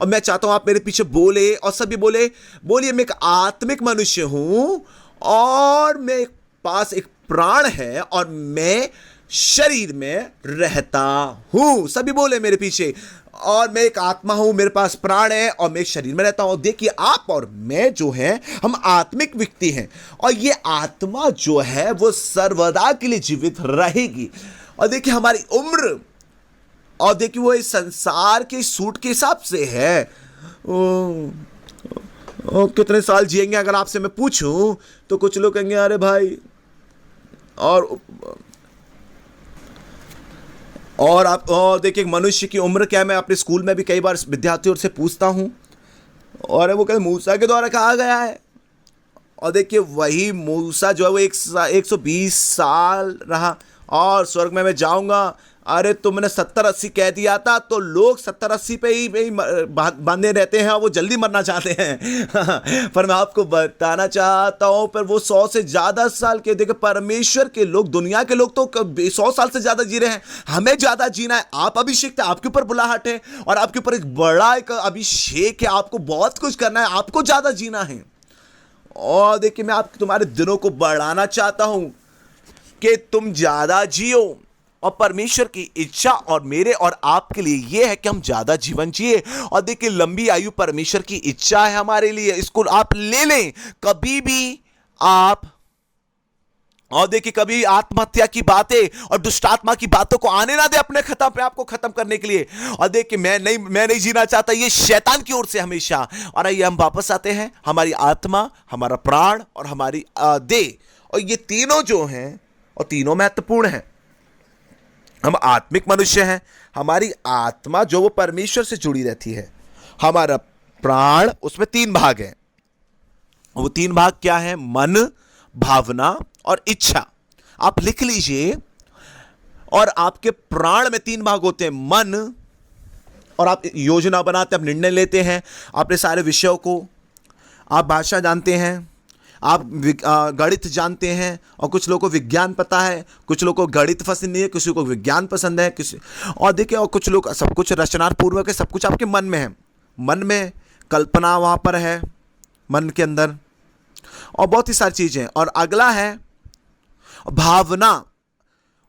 और मैं चाहता हूं आप मेरे पीछे बोले, और सभी बोलिए मैं एक आत्मिक मनुष्य हूं, और मेरे पास एक प्राण है, और मैं शरीर में रहता हूं। सभी बोले मेरे पीछे, और मैं एक आत्मा हूं, मेरे पास प्राण है, और मैं शरीर में रहता हूं। देखिए आप और मैं जो है हम आत्मिक व्यक्ति हैं, और ये आत्मा जो है वो सर्वदा के लिए जीवित रहेगी। और देखिए हमारी उम्र, और देखिए वो इस संसार के सूट के हिसाब से है। कितने साल जिएंगे अगर आपसे मैं पूछूं तो कुछ लोग कहेंगे अरे भाई, और देखिए मनुष्य की उम्र क्या है। मैं अपने स्कूल में भी कई बार विद्यार्थियों से पूछता हूं, और वो कहते मूसा के द्वारा कहा गया है। और देखिए वही मूसा जो है वो 120 साल रहा, और स्वर्ग में मैं जाऊंगा। अरे तुमने 70-80 कह दिया था, तो लोग 70-80 पे ही बांधे रहते हैं, और वो जल्दी मरना चाहते हैं। पर मैं आपको बताना चाहता हूं, पर वो 100 से ज्यादा साल के, देखिए परमेश्वर के लोग, दुनिया के लोग तो 100 साल से ज्यादा जी रहे हैं। हमें ज्यादा जीना है। आप अभिषेक है, आपके ऊपर बुलाहट है, और आपके ऊपर एक बड़ा एक अभिषेक है, आपको बहुत कुछ करना है, आपको ज्यादा जीना है। और देखिए मैं तुम्हारे दिनों को बढ़ाना चाहता हूं कि तुम ज्यादा जियो, और परमेश्वर की इच्छा और मेरे और आपके लिए यह है कि हम ज्यादा जीवन जिए। और देखिए लंबी आयु परमेश्वर की इच्छा है हमारे लिए, इसको आप ले लें कभी भी आप। और देखिए कभी आत्महत्या की बातें और दुष्टात्मा की बातों को आने ना दे अपने खत्म पे, आपको खत्म करने के लिए। और देखिए मैं नहीं जीना चाहता, ये शैतान की ओर से हमेशा। और आइए हम वापस आते हैं, हमारी आत्मा, हमारा प्राण और हमारी देह, और ये तीनों जो हैं और तीनों महत्वपूर्ण हैं। हम आत्मिक मनुष्य हैं, हमारी आत्मा जो वो परमेश्वर से जुड़ी रहती है। हमारा प्राण, उसमें 3 भाग हैं। वो 3 भाग क्या है? मन, भावना और इच्छा। आप लिख लीजिए। और आपके प्राण में 3 भाग होते हैं, मन, और आप योजना बनाते हैं, आप निर्णय लेते हैं अपने सारे विषयों को, आप भाषा जानते हैं, आप गणित जानते हैं, और कुछ लोगों को विज्ञान पता है, कुछ लोगों को गणित पसंद नहीं है, किसी को विज्ञान पसंद है, और देखिए और कुछ लोग सब कुछ रचनापूर्वक है, सब कुछ आपके मन में है। मन में कल्पना वहाँ पर है, मन के अंदर, और बहुत ही सारी चीज़ें। और अगला है भावना।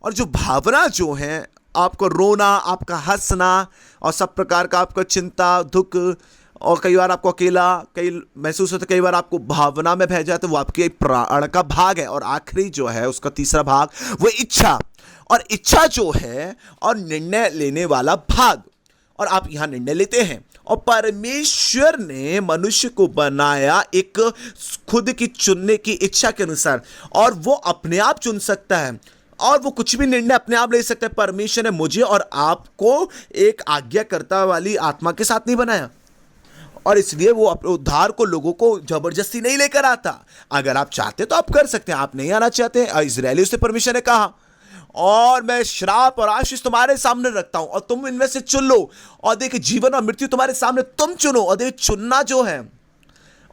और जो भावना जो है, आपको रोना, आपका हंसना, और सब प्रकार का आपका चिंता, दुख, और कई बार आपको अकेला कई महसूस होता है, कई बार आपको भावना में बह जाते, वो आपके प्राण का भाग है। और आखिरी जो है उसका तीसरा भाग वो इच्छा। और इच्छा जो है और निर्णय लेने वाला भाग, और आप यहां निर्णय लेते हैं, और परमेश्वर ने मनुष्य को बनाया एक खुद की चुनने की इच्छा के अनुसार, और वो अपने आप चुन सकता है और वो कुछ भी निर्णय अपने आप ले सकता है। परमेश्वर ने मुझे और आपको एक आज्ञाकर्ता वाली आत्मा के साथ नहीं बनाया, और इसलिए वो अपने उद्धार को लोगों को जबरदस्ती नहीं लेकर आता। अगर आप चाहते तो आप कर सकते हैं, आप नहीं आना चाहते। इजरायलियों से परमेश्वर ने कहा, और मैं श्राप और आशीष तुम्हारे सामने रखता हूं और तुम इनमें से चुन लो। और देखिए, जीवन और मृत्यु तुम्हारे सामने, तुम चुनो। और देखिए, चुनना जो है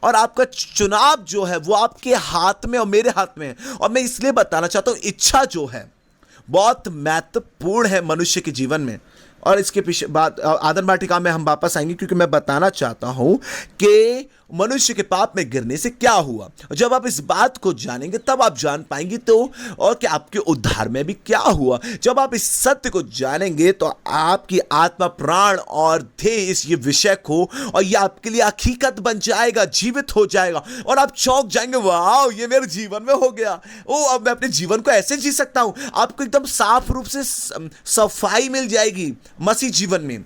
और आपका चुनाव जो है वो आपके हाथ में और मेरे हाथ में है। और मैं इसलिए बताना चाहता हूं, इच्छा जो है बहुत महत्वपूर्ण है मनुष्य के जीवन में। और इसके पीछे बात आदम वाटिका में हम वापस आएंगे, क्योंकि मैं बताना चाहता हूं कि मनुष्य के पाप में गिरने से क्या हुआ। जब आप इस बात को जानेंगे तब आप जान पाएंगे तो और कि आपके उद्धार में भी क्या हुआ। जब आप इस सत्य को जानेंगे तो आपकी आत्मा, प्राण और देह इस ये विषय को, और ये आपके लिए हकीकत बन जाएगा, जीवित हो जाएगा, और आप चौंक जाएंगे, वाह ये मेरे जीवन में हो गया। ओ, अब मैं अपने जीवन को ऐसे जी सकता हूं। आपको एकदम साफ रूप से सफाई मिल जाएगी मसीह जीवन में,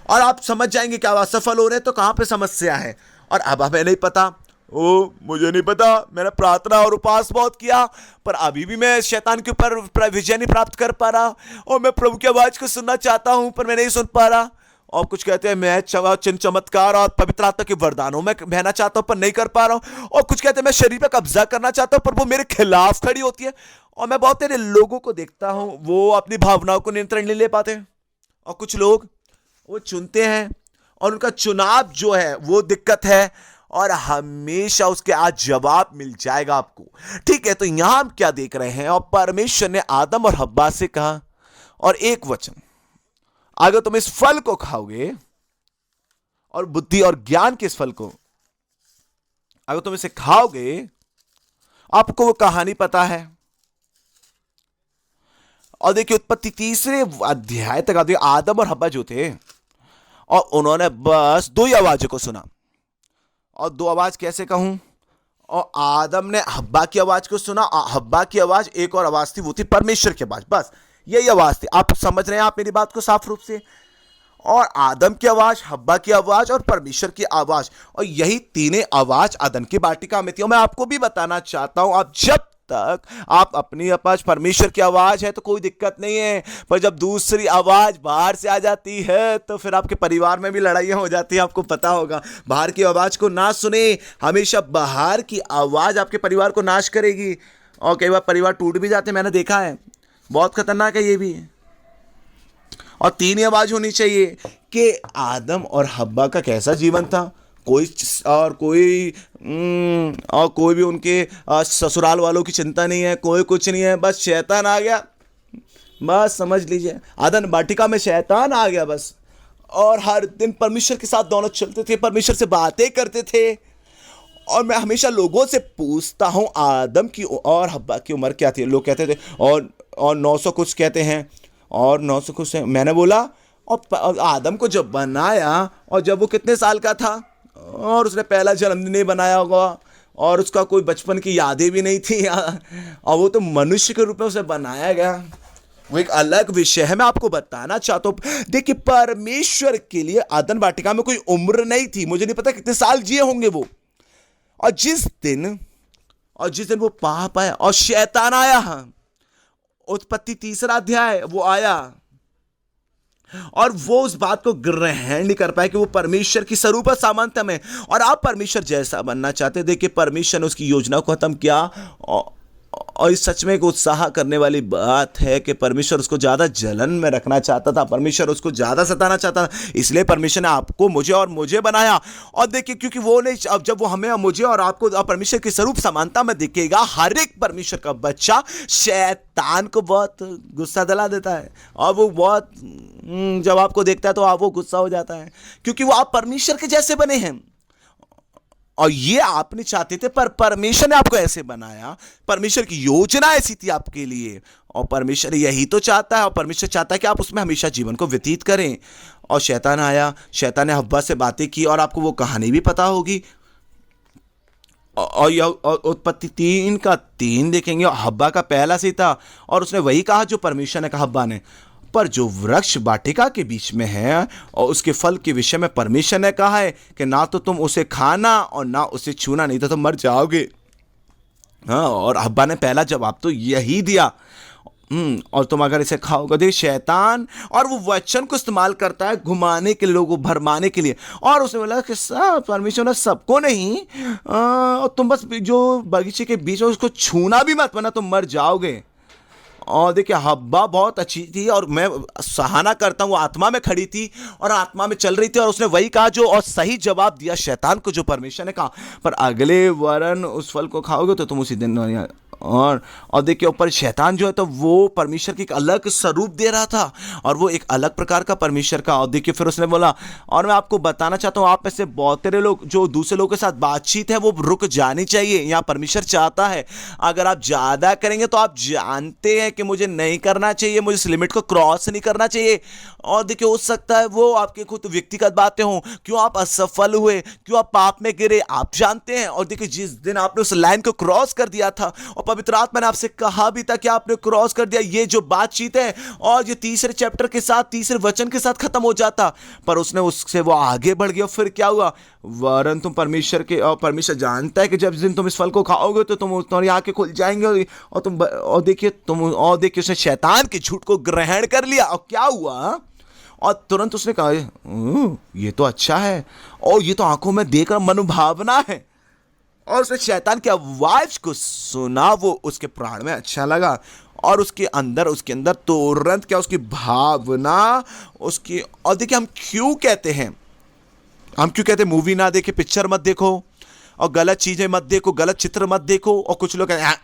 और आप समझ जाएंगे कि आप असफल हो रहे हैं तो कहां पे समस्या है। और अब हमें नहीं पता, मुझे नहीं पता, मैंने प्रार्थना और उपवास बहुत किया पर अभी भी मैं शैतान के ऊपर विजय नहीं प्राप्त कर पा रहा, और मैं प्रभु की आवाज को सुनना चाहता हूं पर मैं नहीं सुन पा रहा। और कुछ कहते हैं मैं चिन्ह चमत्कार और पवित्र आत्मा के वरदानों में बहना चाहता हूं पर नहीं कर पा रहा हूं। और कुछ कहते हैं मैं शरीर पर कब्जा करना चाहता हूं पर वो मेरे खिलाफ खड़ी होती है। और मैं बहुत सारे लोगों को देखता हूं, वो अपनी भावनाओं को नियंत्रण नहीं ले पाते, और कुछ लोग वो चुनते हैं और उनका चुनाव जो है वो दिक्कत है, और हमेशा उसके आज जवाब मिल जाएगा आपको। ठीक है, तो यहां हम क्या देख रहे हैं, और परमेश्वर ने आदम और हव्वा से कहा, और एक वचन, अगर तुम इस फल को खाओगे, और बुद्धि और ज्ञान के इस फल को अगर तुम इसे खाओगे, आपको वो कहानी पता है। और देखिए, उत्पत्ति 3 अध्याय तक आदम और हव्वा जो थे, और उन्होंने बस 2 ही आवाजों को सुना। और 2 आवाज कैसे कहूं, और आदम ने हव्वा की आवाज को सुना, हव्वा की आवाज एक और आवाज थी, वो थी परमेश्वर की आवाज। बस यही आवाज थी। आप समझ रहे हैं आप मेरी बात को साफ रूप से। और आदम की आवाज, हव्वा की आवाज और परमेश्वर की आवाज, और यही तीनों आवाज अदन की वाटिका में थी। और मैं आपको भी बताना चाहता हूं, आप जब तक आप अपनी आवाज, परमेश्वर की आवाज है तो कोई दिक्कत नहीं है, पर जब दूसरी आवाज बाहर से आ जाती है तो फिर आपके परिवार में भी लड़ाइयां हो जाती है। आपको पता होगा, बाहर की आवाज को ना सुने, हमेशा बाहर की आवाज आपके परिवार को नाश करेगी, और कई बार परिवार टूट भी जाते हैं, मैंने देखा है, बहुत खतरनाक है ये भी। और 3 ही आवाज होनी चाहिए कि आदम और हव्वा का कैसा जीवन था। कोई भी उनके ससुराल वालों की चिंता नहीं है, कोई कुछ नहीं है, बस शैतान आ गया, बस समझ लीजिए अदन वाटिका में शैतान आ गया बस। और हर दिन परमेश्वर के साथ दोनों चलते थे, परमेश्वर से बातें करते थे। और मैं हमेशा लोगों से पूछता हूँ, आदम की और हव्वा की उम्र क्या थी? लोग कहते थे और 900 कुछ कहते हैं, और 900 कुछ है। मैंने बोला, और आदम को जब बनाया, और जब वो कितने साल का था, और उसने पहला जन्मदिन नहीं बनाया होगा, और उसका कोई बचपन की यादें भी नहीं थी, और वो तो मनुष्य के रूप में उसे बनाया गया। वो एक अलग विषय है, मैं आपको बताना चाहता हूं। देखिए, परमेश्वर के लिए अदन वाटिका में कोई उम्र नहीं थी, मुझे नहीं पता कितने साल जिए होंगे वो। और जिस दिन वो पाप आया और शैतान आया, उत्पत्ति 3 अध्याय वो आया, और वो उस बात को ग्रहण नहीं कर पाए कि वो परमेश्वर की स्वरूप सामर्थ्य में, और आप परमेश्वर जैसा बनना चाहते। देखिए, परमेश्वर ने उसकी योजना को खत्म किया, और इस सच में एक उत्साह करने वाली बात है कि परमेश्वर उसको ज़्यादा जलन में रखना चाहता था, परमेश्वर उसको ज़्यादा सताना चाहता था, इसलिए परमेश्वर ने आपको, मुझे बनाया। और देखिए, क्योंकि वो नहीं, अब जब वो हमें, मुझे और आपको परमेश्वर के स्वरूप समानता में दिखेगा, हर एक परमेश्वर का बच्चा शैतान को बहुत गुस्सा दिला देता है, और वो बहुत जब आपको देखता है तो आप वो गुस्सा हो जाता है, क्योंकि वो आप परमेश्वर के जैसे बने हैं। और ये आप नहीं चाहते थे, पर परमेश्वर ने आपको ऐसे बनाया, परमेश्वर की योजना ऐसी थी आपके लिए, और परमेश्वर यही तो चाहता है, और परमेश्वर चाहता है कि आप उसमें हमेशा जीवन को व्यतीत करें। और शैतान आया, शैतान ने हव्वा से बातें की, और आपको वो कहानी भी पता होगी। और उत्पत्ति 3 देखेंगे, और हव्वा का पहला से था, और उसने वही कहा जो परमेश्वर ने कहा हव्वा ने। पर जो वृक्ष वाटिका के बीच में है और उसके फल के विषय में परमेश्वर ने कहा है कि ना तो तुम उसे खाना और ना उसे छूना, नहीं तो तुम मर जाओगे। हाँ, और हब्बा ने पहला जवाब तो यही दिया। और तुम अगर इसे खाओगे, देख शैतान और वो वचन को इस्तेमाल करता है घुमाने के लिए, लोगों को भरमाने के लिए। और उसने बोला कि सब परमेश्वर ने सबको नहीं, और तुम बस जो बगीचे के बीच में उसको छूना भी मत, वरना तुम मर जाओगे। और देखिए हब्बा बहुत अच्छी थी, और मैं सराहना करता हूँ, वो आत्मा में खड़ी थी और आत्मा में चल रही थी, और उसने वही कहा जो और सही जवाब दिया शैतान को, जो परमेश्वर ने कहा। पर अगले वरन उस फल को खाओगे तो तुम उसी दिन और देखिए ऊपर शैतान जो है तो वो परमेश्वर की एक अलग स्वरूप दे रहा था, और वो एक अलग प्रकार का परमेश्वर का। और देखिए फिर उसने बोला, और मैं आपको बताना चाहता हूँ, आप में से बहुत सारे लोग जो दूसरे लोगों के साथ बातचीत है वो रुक जानी चाहिए। यहाँ परमेश्वर चाहता है अगर आप ज़्यादा करेंगे तो आप जानते हैं कि मुझे नहीं करना चाहिए, मुझे इस लिमिट को क्रॉस नहीं करना चाहिए। और देखिए हो सकता है वो आपके खुद व्यक्तिगत बातें हों, क्यों आप असफल हुए, क्यों आप पाप में गिरे, आप जानते हैं। और देखिए जिस दिन आपने उस लाइन को क्रॉस कर दिया था, और पवित्र आत्मा ने आपसे कहा भी था कि आपने क्रॉस कर दिया, ये जो बातचीत है और ये तीसरे चैप्टर के साथ, तीसरे वचन के साथ खत्म हो जाता, पर उसने उससे वो आगे बढ़ गया। फिर क्या हुआ, वरन तुम परमेश्वर के, और परमेश्वर जानता है कि जब दिन तुम इस फल को खाओगे तो तुम्हारी आंखें खुल जाएंगे, और देखिए उसने शैतान के झूठ को ग्रहण कर लिया। और क्या हुआ, और तुरंत उसने कहा ये तो अच्छा है, और ये तो आंखों में देखकर मनोभावना है। और उसने शैतान की आवाज को सुना, वो उसके प्राण में अच्छा लगा, और उसके अंदर तुरंत क्या, उसकी भावना उसकी। और देखिए हम क्यों कहते हैं मूवी ना देखे, पिक्चर मत देखो, और गलत चीजें मत देखो, गलत चित्र मत देखो। और कुछ लोग कहते हैं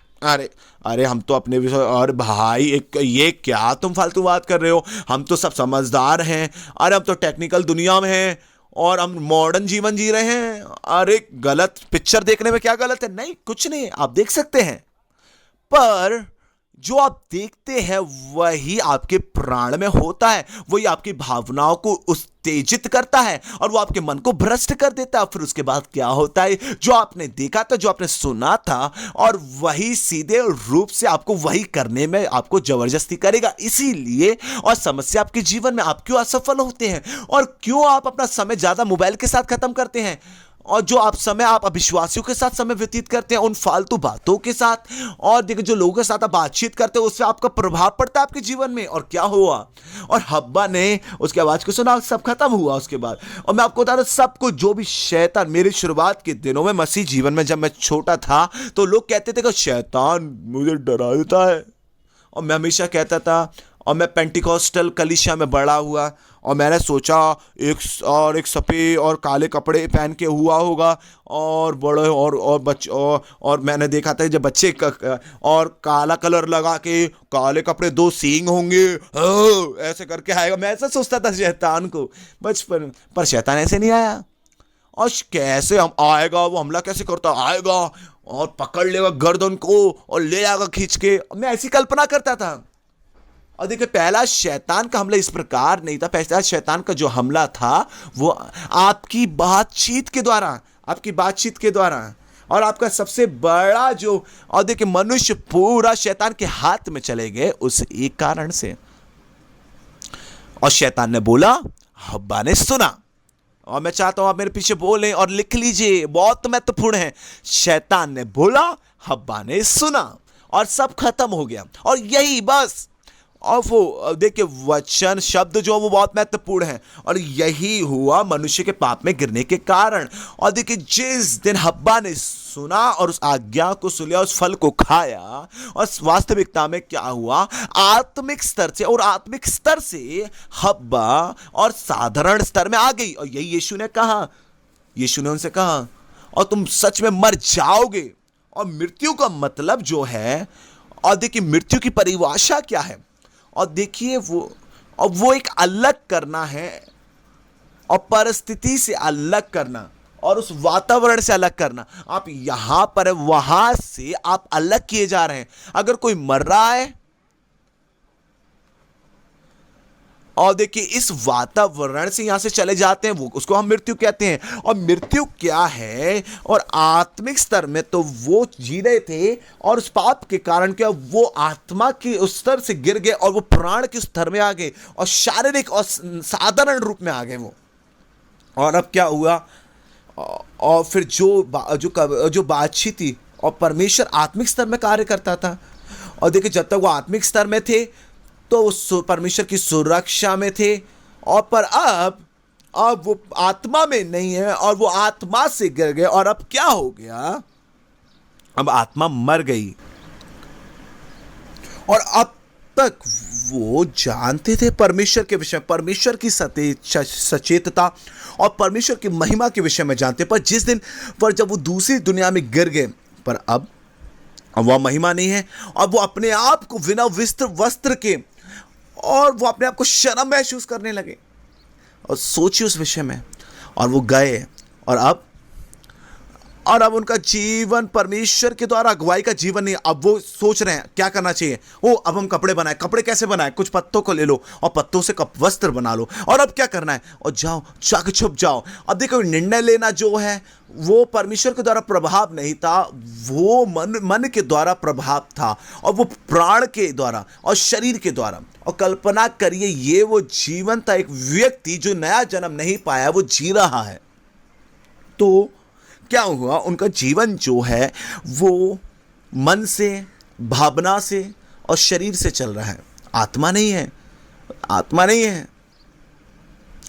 अरे हम तो अपने विषय, और भाई ये क्या तुम फालतू बात कर रहे हो, हम तो सब समझदार हैं, अरे हम तो टेक्निकल दुनिया में हैं और हम मॉडर्न जीवन जी रहे हैं। अरे गलत पिक्चर देखने में क्या गलत है, नहीं कुछ नहीं, आप देख सकते हैं, पर जो आप देखते हैं वही आपके प्राण में होता है, वही आपकी भावनाओं को उत्तेजित करता है, और वो आपके मन को भ्रष्ट कर देता है। फिर उसके बाद क्या होता है, जो आपने देखा था, जो आपने सुना था, और वही सीधे रूप से आपको वही करने में आपको जबरदस्ती करेगा। इसीलिए और समस्या आपके जीवन में, आप क्यों असफल होते हैं, और क्यों आप अपना समय ज्यादा मोबाइल के साथ खत्म करते हैं, और जो आप अविश्वासियों के साथ समय व्यतीत करते हैं, उन फालतू बातों के साथ, और देखिए जो लोगों के साथ आप बातचीत करते हैं उससे आपका प्रभाव पड़ता है आपके जीवन में। और क्या हुआ, और हब्बा ने उसकी आवाज को सुना, सब खत्म हुआ उसके बाद। और मैं आपको बता रहा हूं, सब कुछ जो भी शैतान, मेरी शुरुआत के दिनों में मसीह जीवन में जब मैं छोटा था तो लोग कहते थे कि शैतान मुझे डरा देता है, और मैं हमेशा कहता था, और मैं पेंटिकॉस्टल कलीसिया में बड़ा हुआ, और मैंने सोचा एक सफ़ेद और काले कपड़े पहन के हुआ होगा, और बड़े और मैंने देखा था जब बच्चे और काला कलर लगा के, काले कपड़े, 2 सींग होंगे, ऐसे करके आएगा। मैं ऐसा सोचता था शैतान को बचपन, पर शैतान ऐसे नहीं आया। और कैसे हम आएगा, वो हमला कैसे करता, आएगा और पकड़ लेगा गर्दन को और ले आएगा खींच के, मैं ऐसी कल्पना करता था। और देखिए पहला शैतान का हमला इस प्रकार नहीं था, पहला शैतान का जो हमला था वो आपकी बातचीत के द्वारा, और आपका सबसे बड़ा जो, और देखिए मनुष्य पूरा शैतान के हाथ में चले गए उस एक कारण से। और शैतान ने बोला, हब्बा ने सुना, और मैं चाहता हूं आप मेरे पीछे बोलें और लिख लीजिए, बहुत महत्वपूर्ण है। शैतान ने बोला, हब्बा ने सुना, और सब खत्म हो गया। और यही बस, और वो देखिए वचन शब्द जो वो बहुत महत्वपूर्ण है, और यही हुआ मनुष्य के पाप में गिरने के कारण। और देखिए जिस दिन हब्बा ने सुना और उस आज्ञा को सुन लिया, उस फल को खाया, और वास्तविकता में क्या हुआ, आत्मिक स्तर से हब्बा और साधारण स्तर में आ गई। और यही यीशु ने उनसे कहा, और तुम सच में मर जाओगे। और मृत्यु का मतलब जो है, और देखिए मृत्यु की परिभाषा क्या है, और देखिए वो एक अलग करना है, और परिस्थिति से अलग करना, और उस वातावरण से अलग करना। आप यहां पर है, वहां से आप अलग किए जा रहे हैं। अगर कोई मर रहा है और देखिए इस वातावरण से यहाँ से चले जाते हैं, वो उसको हम मृत्यु कहते हैं। और मृत्यु क्या है? और आत्मिक स्तर में तो वो जी रहे थे और उस पाप के कारण क्या वो आत्मा के उस स्तर से गिर गए और वो प्राण के स्तर में आ गए और शारीरिक और साधारण रूप में आ गए वो। और अब क्या हुआ? और फिर जो बातचीत थी, और परमेश्वर आत्मिक स्तर में कार्य करता था। और देखिए जब तक वो आत्मिक स्तर में थे तो वो परमेश्वर की सुरक्षा में थे, और पर अब वो आत्मा में नहीं है और वो आत्मा से गिर गए। और अब क्या हो गया? अब आत्मा मर गई। और अब तक वो जानते थे परमेश्वर के विषय, परमेश्वर की सचेतता और परमेश्वर की महिमा के विषय में जानते, पर जिस दिन पर जब वो दूसरी दुनिया में गिर गए, पर अब वह महिमा नहीं है। और वो अपने आप को बिना वस्त्र के, और वो अपने आप को शर्म महसूस करने लगे। और सोचिए उस विषय में। और वो गए, और अब उनका जीवन परमेश्वर के द्वारा अगुवाई का जीवन नहीं। अब वो सोच रहे हैं क्या करना चाहिए। अब हम कपड़े बनाए। कपड़े कैसे बनाए? कुछ पत्तों को ले लो और पत्तों से वस्त्र बना लो। और अब क्या करना है? और जाओ जाके छुप जाओ। अब देखो निर्णय लेना जो है वो परमेश्वर के द्वारा प्रभाव नहीं था, वो मन के द्वारा प्रभाव था, और वो प्राण के द्वारा और शरीर के द्वारा। और कल्पना करिए ये वो जीवन था, एक व्यक्ति जो नया जन्म नहीं पाया वो जी रहा है। तो क्या हुआ? उनका जीवन जो है वो मन से, भावना से और शरीर से चल रहा है, आत्मा नहीं है, आत्मा नहीं है।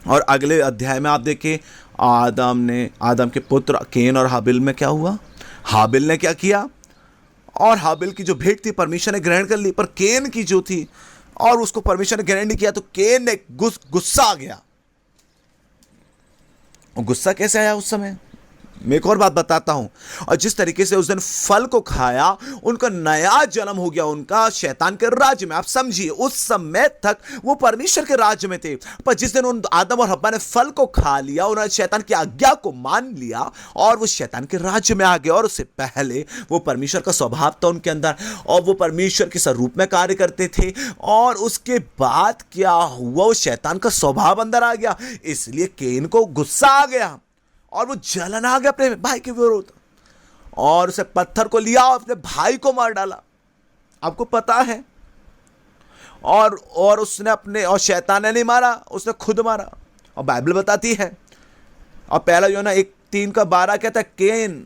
और अगले अध्याय में आप देखिए आदम के पुत्र केन और हाबिल में क्या हुआ? हाबिल ने क्या किया? और हाबिल की जो भेंट थी परमेश्वर ने ग्रहण कर ली, पर केन की जो थी और उसको परमेश्वर ने ग्रहण नहीं किया, तो केन ने गुस्सा आ गया। और गुस्सा कैसे आया उस समय? मैं एक और बात बताता हूं। और जिस तरीके से उस दिन फल को खाया, उनका नया जन्म हो गया, उनका शैतान के राज्य में। आप समझिए उस समय तक वो परमेश्वर के राज्य में थे, पर जिस दिन उन आदम और हव्वा ने फल को खा लिया, उन्होंने शैतान की आज्ञा को मान लिया और वो शैतान के राज्य में आ गए। और उससे पहले वो परमेश्वर का स्वभाव था उनके अंदर और वो परमेश्वर के स्वरूप में कार्य करते थे। और उसके बाद क्या हुआ? वो शैतान का स्वभाव अंदर आ गया, इसलिए केन को गुस्सा आ गया और वो जलन आ गया अपने भाई के विरोध, और उसे पत्थर को लिया और अपने भाई को मार डाला। आपको पता है। और उसने अपने, और शैतान ने नहीं मारा, उसने खुद मारा। और बाइबल बताती है, और पहला यूहन्ना 1:3-12 कहता है केन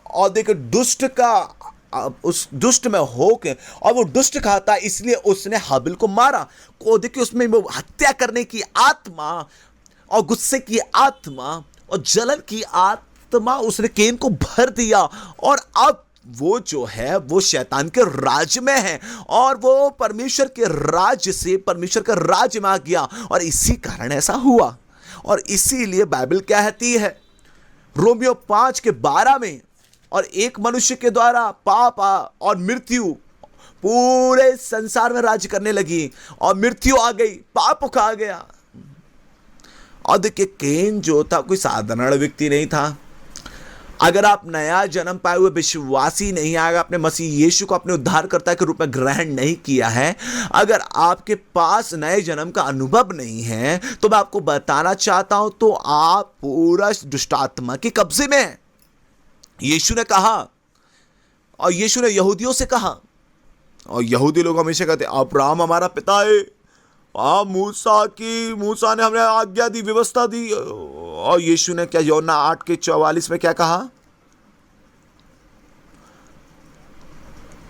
और देखो दुष्ट का, उस दुष्ट में होके, और वो दुष्ट खाता इसलिए उसने हाबिल को मारा। को देखिए उसमें वो हत्या करने की आत्मा और गुस्से की आत्मा और जलन की आत्मा उसने केन को भर दिया। और अब वो जो है वो शैतान के राज्य में है और वो परमेश्वर के राज्य से परमेश्वर के राज्य में आ गया। और इसी कारण ऐसा हुआ। और इसीलिए बाइबल कहती है रोमियो 5:12 में, और एक मनुष्य के द्वारा पाप और मृत्यु पूरे संसार में राज्य करने लगी, और मृत्यु आ गई, पाप खा गया। और देखिए केन जो था कोई साधारण व्यक्ति नहीं था। अगर आप नया जन्म पाए हुए विश्वासी नहीं, अगर आपने मसीह यीशु को अपने उद्धारकर्ता के रूप में ग्रहण नहीं किया है, अगर आपके पास नए जन्म का अनुभव नहीं है, तो मैं आपको बताना चाहता हूं, तो आप पूरा दुष्टात्मा के कब्जे में हैं। यीशु ने कहा, और यीशु ने यहूदियों से कहा, और यहूदी लोग हमेशा कहते अब्राहम हमारा पिता है, मूसा ने हमें आज्ञा दी, व्यवस्था दी। और यीशु ने क्या यूहन्ना 8:44 में क्या कहा?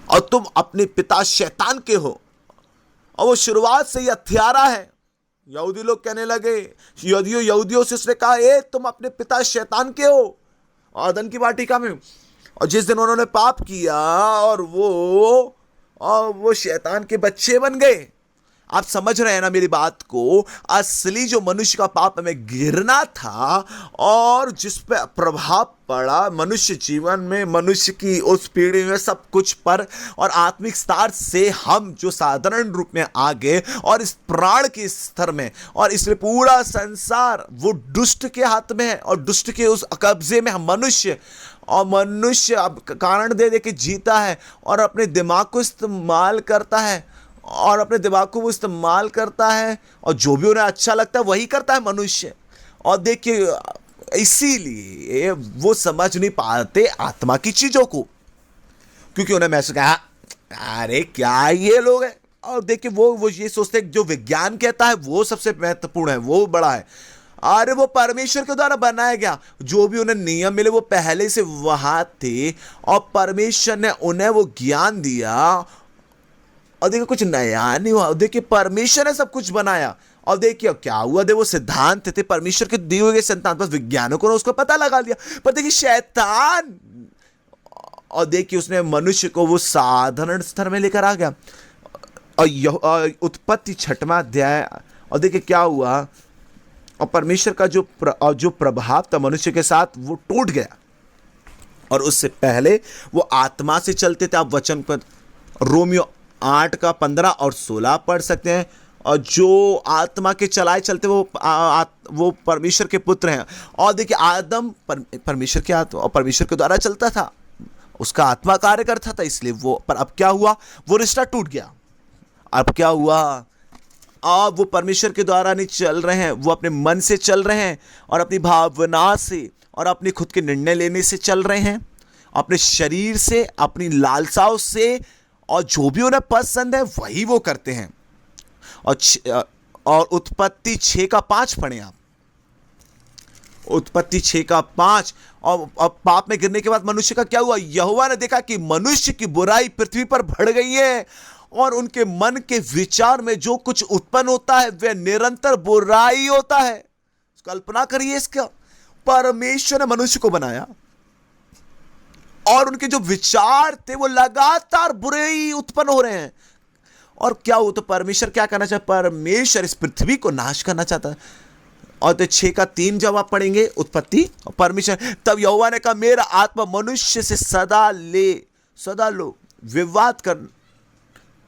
और तुम अपने पिता शैतान के हो। और वो शुरुआत से ही हत्यारा है। यहूदी लोग कहने लगे, यहूदियों से उसने कहा तुम अपने पिता शैतान के हो, आदन की वाटिका में। और जिस दिन उन्होंने पाप किया और वो शैतान के बच्चे बन गए। आप समझ रहे हैं ना मेरी बात को? असली जो मनुष्य का पाप में गिरना था और जिस पे प्रभाव पड़ा मनुष्य जीवन में, मनुष्य की उस पीढ़ी में, सब कुछ पर, और आत्मिक स्तर से हम जो साधारण रूप में आ गए और इस प्राण के स्तर में, और इसलिए पूरा संसार वो दुष्ट के हाथ में है और दुष्ट के उस कब्जे में हम मनुष्य। और मनुष्य अब कारण दे के जीता है और अपने दिमाग को इस्तेमाल करता है और अपने दिमाग को वो इस्तेमाल करता है, और जो भी उन्हें अच्छा लगता है वही करता है मनुष्य। और देखिए, इसीलिए वो समझ नहीं पाते आत्मा की चीजों को, क्योंकि उन्हें महसूस कहा अरे क्या ये लोग हैं। और देखिए, वो ये सोचते हैं जो विज्ञान कहता है वो सबसे महत्वपूर्ण है, वो बड़ा है। अरे वो परमेश्वर के द्वारा बनाया गया, जो भी उन्हें नियम मिले वो पहले से वहां थे, और परमेश्वर ने उन्हें वो ज्ञान दिया। और देखिए, कुछ नया नहीं हुआ। देखिए, परमेश्वर ने सब कुछ बनाया। और देखिए क्या हुआ, वो सिद्धांत थे परमेश्वर के दिए हुए सिद्धांत, बस वैज्ञानिकों ने उसको पता लगा लिया। पर देखिए शैतान, और देखिए उसने मनुष्य को वो साधारण स्तर में लेकर आ गया। और उत्पत्ति 6वां अध्याय, और देखिए क्या हुआ, और परमेश्वर का जो प्रभाव था मनुष्य के साथ वो टूट गया। और उससे पहले वो आत्मा से चलते थे। आप वचन पर रोमियो 8 का 15 और 16 पढ़ सकते हैं। और जो आत्मा के चलाए चलते वो परमेश्वर के पुत्र हैं। और देखिए आदम परमेश्वर के आत्मा और परमेश्वर के द्वारा चलता था, उसका आत्मा कार्य करता था, इसलिए वो, पर अब क्या हुआ, वो रिश्ता टूट गया। अब क्या हुआ, अब वो परमेश्वर के द्वारा नहीं चल रहे हैं, वो अपने मन से चल रहे हैं, और अपनी भावना से और अपने खुद के निर्णय लेने से चल रहे हैं, अपने शरीर से, अपनी लालसाओं से, और जो भी उन्हें पसंद है वही वो करते हैं। और उत्पत्ति 6 का 5 पढ़ें आप। उत्पत्ति 6 का 5। और अब पाप में गिरने के बाद मनुष्य का क्या हुआ, यहोवा ने देखा कि मनुष्य की बुराई पृथ्वी पर बढ़ गई है, और उनके मन के विचार में जो कुछ उत्पन्न होता है वह निरंतर बुराई होता है। कल्पना करिए इसका, परमेश्वर ने मनुष्य को बनाया और उनके जो विचार थे वो लगातार बुरे ही उत्पन्न हो रहे हैं। और क्या हो, तो परमेश्वर क्या करना चाहता, परमेश्वर इस पृथ्वी को नाश करना चाहता है। और तो 6 का 3 जब आप पढ़ेंगे उत्पत्ति, परमेश्वर, तब यहोवा ने कहा मेरा आत्मा मनुष्य से सदा लो विवाद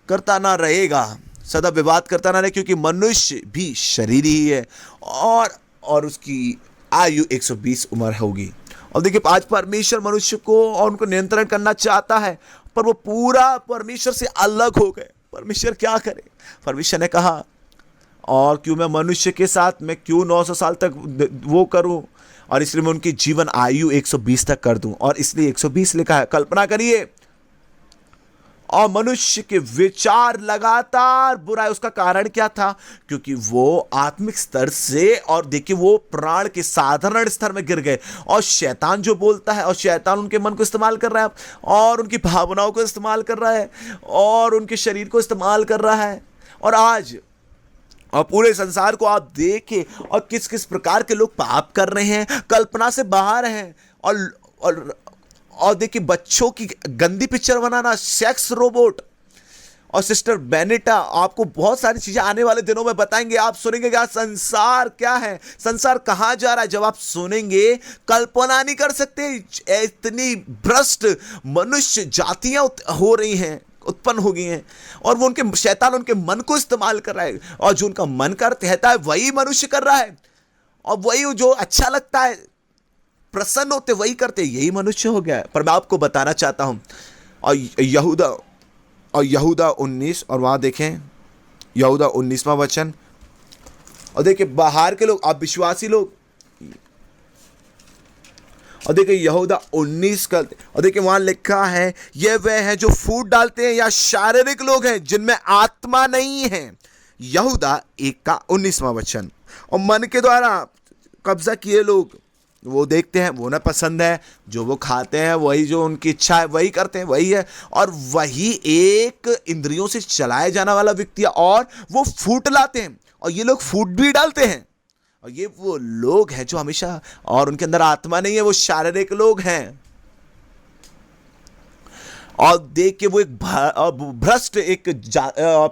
करता ना रहेगा, सदा विवाद करता ना रहे, क्योंकि मनुष्य भी शरीर ही है, और उसकी आयु 120 उम्र होगी। और देखिए आज परमेश्वर मनुष्य को और उनको नियंत्रण करना चाहता है, पर वो पूरा परमेश्वर से अलग हो गए। परमेश्वर क्या करे, परमेश्वर ने कहा और क्यों मैं मनुष्य के साथ मैं क्यों 900 साल तक वो करूं, और इसलिए मैं उनकी जीवन आयु 120 तक कर दूं, और इसलिए 120 लिखा है। कल्पना करिए, और मनुष्य के विचार लगातार बुरा है। उसका कारण क्या था, क्योंकि वो आत्मिक स्तर से, और देखिए वो प्राण के साधारण स्तर में गिर गए, और शैतान जो बोलता है, और शैतान उनके मन को इस्तेमाल कर रहा है, और उनकी भावनाओं को इस्तेमाल कर रहा है, और उनके शरीर को इस्तेमाल कर रहा है। और आज और पूरे संसार को आप देखें, और किस किस प्रकार के लोग पाप कर रहे हैं, कल्पना से बाहर हैं। और देखिए बच्चों की गंदी पिक्चर बनाना, सेक्स रोबोट। और सिस्टर बेनेटा आपको बहुत सारी चीजें आने वाले दिनों में बताएंगे। आप सुनेंगे क्या संसार क्या है, संसार कहां जा रहा है। जब आप सुनेंगे कल्पना नहीं कर सकते, इतनी भ्रष्ट मनुष्य जातियां हो रही हैं, उत्पन्न हो गई हैं, और वो उनके शैतान उनके मन को इस्तेमाल कर रहा है, और जो उनका मन कहता है वही मनुष्य कर रहा है, और वही जो अच्छा लगता है, प्रसन्न होते वही करते, यही मनुष्य हो गया है। पर मैं आपको बताना चाहता हूं, और यहूदा 19, और वहां देखें यहूदा 19वां वचन, और देखिए बाहर के लोग, आप विश्वासी लोग, और देखिए यहूदा 19 का, और देखिए वहां लिखा है ये वे हैं जो फूट डालते हैं या शारीरिक लोग हैं जिनमें आत्मा नहीं है। यहूदा 1 का 19वां वचन। और मन के द्वारा कब्जा किए लोग, वो देखते हैं, वो उन्हें पसंद है, जो वो खाते हैं वही, जो उनकी इच्छा है वही करते हैं, वही है, और वही एक इंद्रियों से चलाया जाने वाला व्यक्ति है, और वो फूट लाते हैं, और ये लोग फूट भी डालते हैं। और ये वो लोग हैं जो हमेशा, और उनके अंदर आत्मा नहीं है, वो शारीरिक लोग हैं। और देख के वो एक भ्रष्ट एक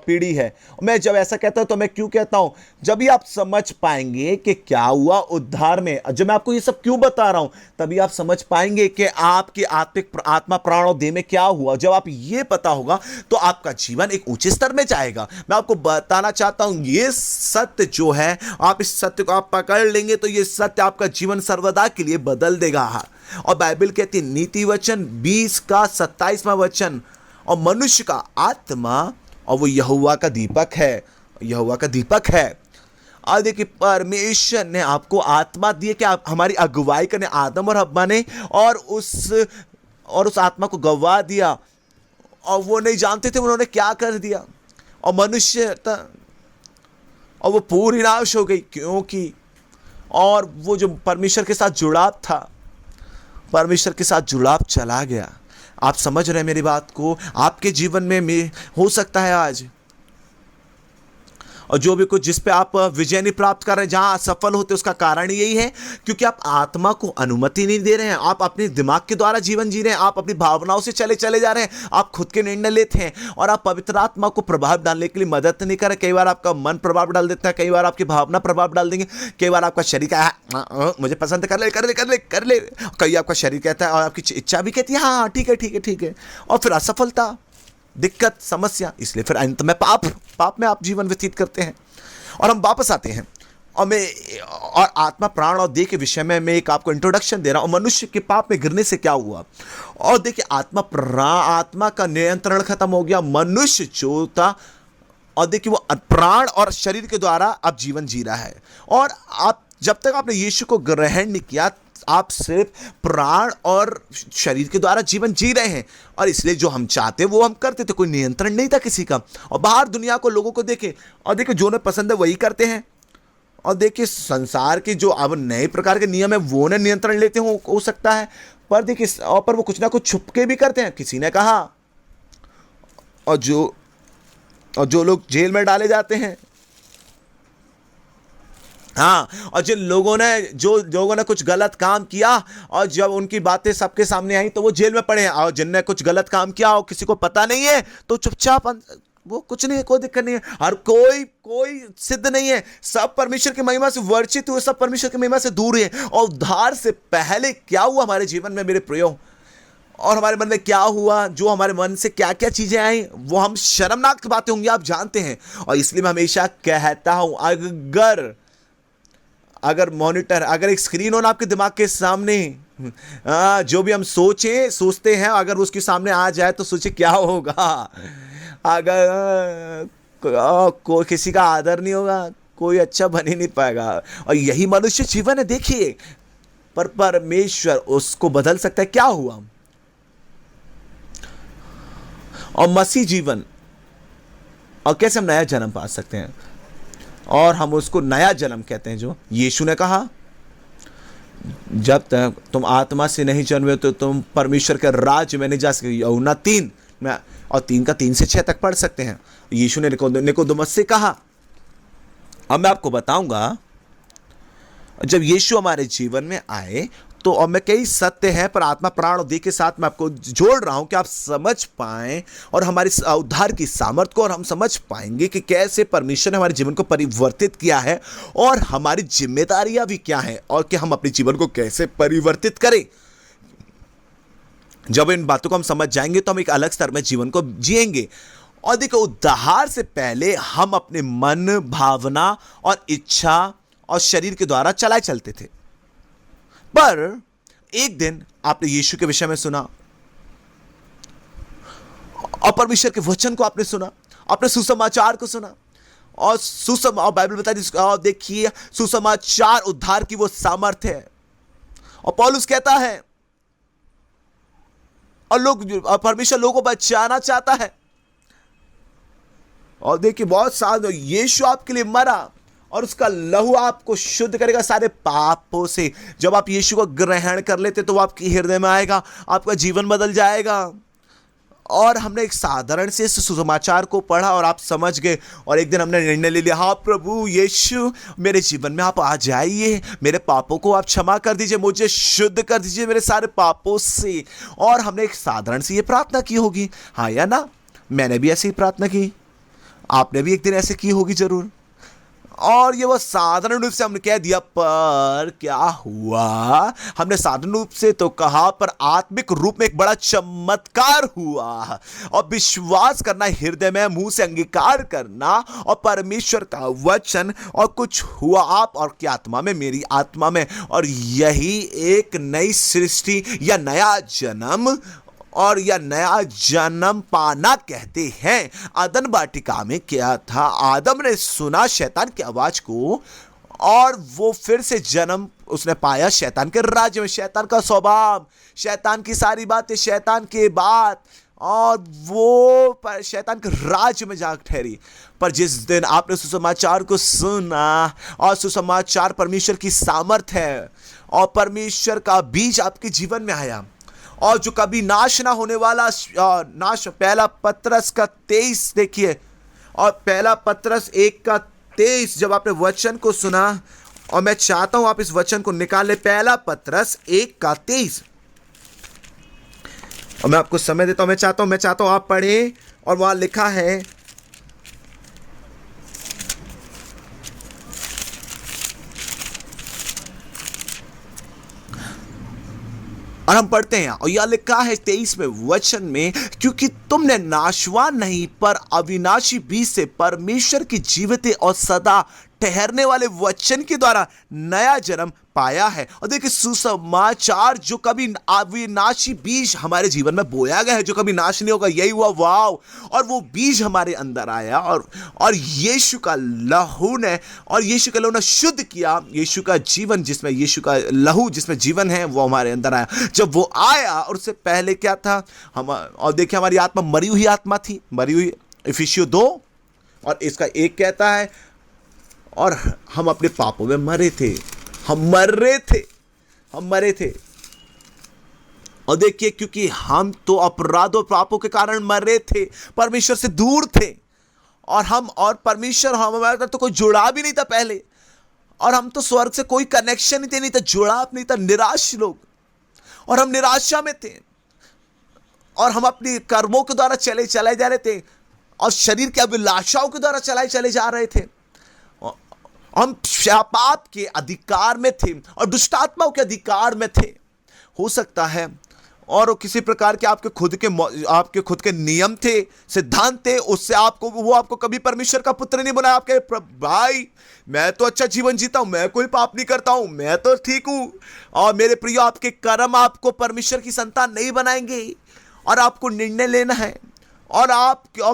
पीढ़ी है। मैं जब ऐसा कहता हूं तो मैं क्यों कहता हूं, जब भी आप समझ पाएंगे कि क्या हुआ उद्धार में, जब मैं आपको ये सब क्यों बता रहा हूं, तभी आप समझ पाएंगे कि आपकी आत्मा प्राण और देह में क्या हुआ। जब आप ये पता होगा तो आपका जीवन एक ऊंचे स्तर में जाएगा। मैं आपको बताना चाहता हूं, ये सत्य जो है, आप इस सत्य को आप पकड़ लेंगे तो ये सत्य आपका जीवन सर्वदा के लिए बदल देगा। और बाइबल कहती है नीति वचन 20 का 27वां वचन, और मनुष्य का आत्मा और वो यहोवा का दीपक है, यहोवा का दीपक है। और देखिए परमेश्वर ने आपको आत्मा दी है कि आप हमारी अगुवाई करने, आदम और हव्वा ने, और उस आत्मा को गवा दिया, और वो नहीं जानते थे उन्होंने क्या कर दिया, और मनुष्य था और वो पूरी नाश हो गई, क्योंकि और वो जो परमेश्वर के साथ जुड़ाव था, परमेश्वर के साथ जुड़ाव चला गया। आप समझ रहे हैं मेरी बात को? आपके जीवन में हो सकता है आज, और जो भी कुछ जिस पे आप विजय नहीं प्राप्त कर रहे हैं, जहां असफल होते, उसका कारण यही है क्योंकि आप आत्मा को अनुमति नहीं दे रहे हैं। आप अपने दिमाग के द्वारा जीवन जी रहे हैं, आप अपनी भावनाओं से चले जा रहे हैं, आप खुद के निर्णय लेते हैं, और आप पवित्र आत्मा को प्रभाव डालने के लिए मदद नहीं कर रहे। कई बार आपका मन प्रभाव डाल देता है, कई बार आपकी भावना प्रभाव डाल देंगे, कई बार आपका शरीर का मुझे पसंद है, कर ले कर ले कर ले कर ले, कई आपका शरीर कहता है और आपकी इच्छा भी कहती है हाँ ठीक है ठीक है ठीक है, और फिर असफलता, दिक्कत, समस्या। इसलिए फिर अंत में पाप में आप जीवन व्यतीत करते हैं। और हम वापस आते हैं, और आत्मा, प्राण और देह के विषय में मैं एक आपको इंट्रोडक्शन दे रहा हूं, मनुष्य के पाप में गिरने से क्या हुआ। और देखिए आत्मा का नियंत्रण खत्म हो गया, मनुष्य जो था, और देखिए वो प्राण और शरीर के द्वारा अब जीवन जी रहा है। और आप जब तक आपने यीशु को ग्रहण नहीं किया, आप सिर्फ प्राण और शरीर के द्वारा जीवन जी रहे हैं, और इसलिए जो हम चाहते वो हम करते थे, कोई नियंत्रण नहीं था किसी का। और बाहर दुनिया को, लोगों को देखे, और देखिए जो उन्हें पसंद है वही करते हैं। और देखिए संसार के जो अब नए प्रकार के नियम है वो उन्हें नियंत्रण लेते हो सकता है, पर देखिए पर वो कुछ ना कुछ छुपके भी करते हैं, किसी ने कहा। और जो लोग जेल में डाले जाते हैं, हाँ, और जिन लोगों ने कुछ गलत काम किया, और जब उनकी बातें सबके सामने आई तो वो जेल में पड़े हैं। और जिनने कुछ गलत काम किया और किसी को पता नहीं है तो चुपचाप, वो कुछ नहीं है, कोई दिक्कत नहीं है, हर कोई सिद्ध नहीं है, सब परमेश्वर की महिमा से वर्चित हुए, सब परमेश्वर की महिमा से दूर है। और उद्धार से पहले क्या हुआ हमारे जीवन में मेरे प्रियो, और हमारे मन में क्या हुआ, जो हमारे मन से क्या क्या चीजें आई, वो हम शर्मनाक बातें होंगी, आप जानते हैं। और इसलिए मैं हमेशा कहता हूं, अगर एक स्क्रीन हो ना आपके दिमाग के सामने, जो भी हम सोचते हैं, अगर उसके सामने आ जाए तो सोचे क्या होगा। अगर कोई किसी का आदर नहीं होगा, कोई अच्छा बन ही नहीं पाएगा। और यही मनुष्य जीवन है, देखिए, पर परमेश्वर उसको बदल सकता है। क्या हुआ? और मसीह जीवन, और कैसे हम नया जन्म पा सकते हैं, और हम उसको नया जन्म कहते हैं। जो यीशु ने कहा, जब तक तुम आत्मा से नहीं जन्मे तो तुम परमेश्वर के राज्य में नहीं जा सकते। यूहन्ना 3 में, और 3 का 3 से 6 तक पढ़ सकते हैं। यीशु ने निकोदेमुस से कहा। अब मैं आपको बताऊंगा, जब यीशु हमारे जीवन में आए तो, और मैं कई सत्य हैं पर आत्मा, प्राण और देह के साथ मैं आपको जोड़ रहा हूं कि आप समझ पाएं, और हमारी उद्धार की सामर्थ को, और हम समझ पाएंगे कि कैसे परमेश्वर ने हमारे जीवन को परिवर्तित किया है, और हमारी जिम्मेदारियां भी क्या हैं, और कि हम अपने जीवन को कैसे परिवर्तित करें। जब इन बातों को हम समझ जाएंगे तो हम एक अलग स्तर में जीवन को जिएंगे। और देखो, उद्धार से पहले हम अपने मन, भावना और इच्छा और शरीर के द्वारा चलते थे। पर एक दिन आपने यीशु के विषय में सुना, और परमेश्वर के वचन को आपने सुना, आपने सुसमाचार को सुना, और बाइबल बताती है, और देखिए सुसमाचार उद्धार की वो सामर्थ्य है। और पौलुस कहता है, और परमेश्वर लोगों को बचाना चाहता है। और देखिए बहुत साल यीशु आपके लिए मरा, और उसका लहू आपको शुद्ध करेगा सारे पापों से। जब आप यीशु को ग्रहण कर लेते तो वो आपके हृदय में आएगा, आपका जीवन बदल जाएगा। और हमने एक साधारण से सुसमाचार को पढ़ा और आप समझ गए, और एक दिन हमने निर्णय ले लिया, हाँ प्रभु यीशु मेरे जीवन में आप आ जाइए, मेरे पापों को आप क्षमा कर दीजिए, मुझे शुद्ध कर दीजिए मेरे सारे पापों से। और हमने एक साधारण सी ये प्रार्थना की होगी, हाँ या ना? मैंने भी ऐसी प्रार्थना की, आपने भी एक दिन ऐसे की होगी जरूर। और ये वो साधारण रूप से हमने कह दिया, पर क्या हुआ? हमने साधारण रूप से तो कहा, पर आत्मिक रूप में एक बड़ा चमत्कार हुआ। और विश्वास करना हृदय में, मुंह से अंगीकार करना, और परमेश्वर का वचन, और कुछ हुआ आप और की आत्मा में, मेरी आत्मा में। और यही एक नई सृष्टि या नया जन्म और यह नया जन्म पाना कहते हैं। अदन वाटिका में क्या था, आदम ने सुना शैतान की आवाज को और वो फिर से जन्म उसने पाया शैतान के राज्य में। शैतान का स्वभाव, शैतान की सारी बातें, शैतान की बात, और वो शैतान के राज्य में जाग ठहरी। पर जिस दिन आपने सुसमाचार को सुना, और सुसमाचार परमेश्वर की सामर्थ है और परमेश्वर का बीज आपके जीवन में आया, और जो कभी नाश ना होने वाला नाश, पहला पत्रस का 23 देखिए, और पहला पत्रस 1 का 23, जब आपने वचन को सुना, और मैं चाहता हूं आप इस वचन को निकाल ले, पहला पत्रस 1 का 23, और मैं आपको समय देता हूं, मैं चाहता हूं आप पढ़ें। और वहां लिखा है, और हम पढ़ते हैं, और यह लिखा है 23वें वचन में, क्योंकि तुमने नाशवान नहीं पर अविनाशी बीज से परमेश्वर की जीवित और सदा ठहरने वाले वचन के द्वारा नया जन्म पाया है। और देखिए, सुसमाचार जो कभी अविनाशी बीज हमारे जीवन में बोया गया है, जो कभी नाश नहीं होगा, यही हुआ वाव। और वो बीज हमारे अंदर आया, और यीशु का लहू ने, और यीशु का लहू ने शुद्ध किया। यीशु का जीवन जिसमें, यीशु का लहू जिसमें जीवन है, वो हमारे अंदर आया। जब वो आया, और उससे पहले क्या था हम, और देखिए हमारी आत्मा मरी हुई आत्मा थी, मरी हुई। इफिसियों 2 और इसका 1 कहता है, और हम अपने पापों में मरे थे, हम मरे थे। और देखिए, क्योंकि हम तो अपराध और पापों के कारण मरे थे, परमेश्वर से दूर थे, और हम और परमेश्वर हमारे तो कोई जुड़ाव भी नहीं था पहले, और हम तो स्वर्ग से कोई कनेक्शन ही नहीं था, जुड़ाव नहीं था, निराश लोग, और हम निराशा में थे, और हम अपनी कर्मों के द्वारा चले जा रहे थे, और शरीर की अभिलाषाओं के द्वारा चले जा रहे थे। हम पाप के अधिकार में थे और दुष्टात्माओं के अधिकार में थे, हो सकता है। और किसी प्रकार के आपके खुद के नियम थे, सिद्धांत थे, उससे आपको कभी परमेश्वर का पुत्र नहीं बनाया। आपके भाई, मैं तो अच्छा जीवन जीता हूं, मैं कोई पाप नहीं करता हूं, मैं तो ठीक हूं। और मेरे प्रियो, आपके कर्म आपको परमेश्वर की संतान नहीं बनाएंगे, और आपको निर्णय लेना है। और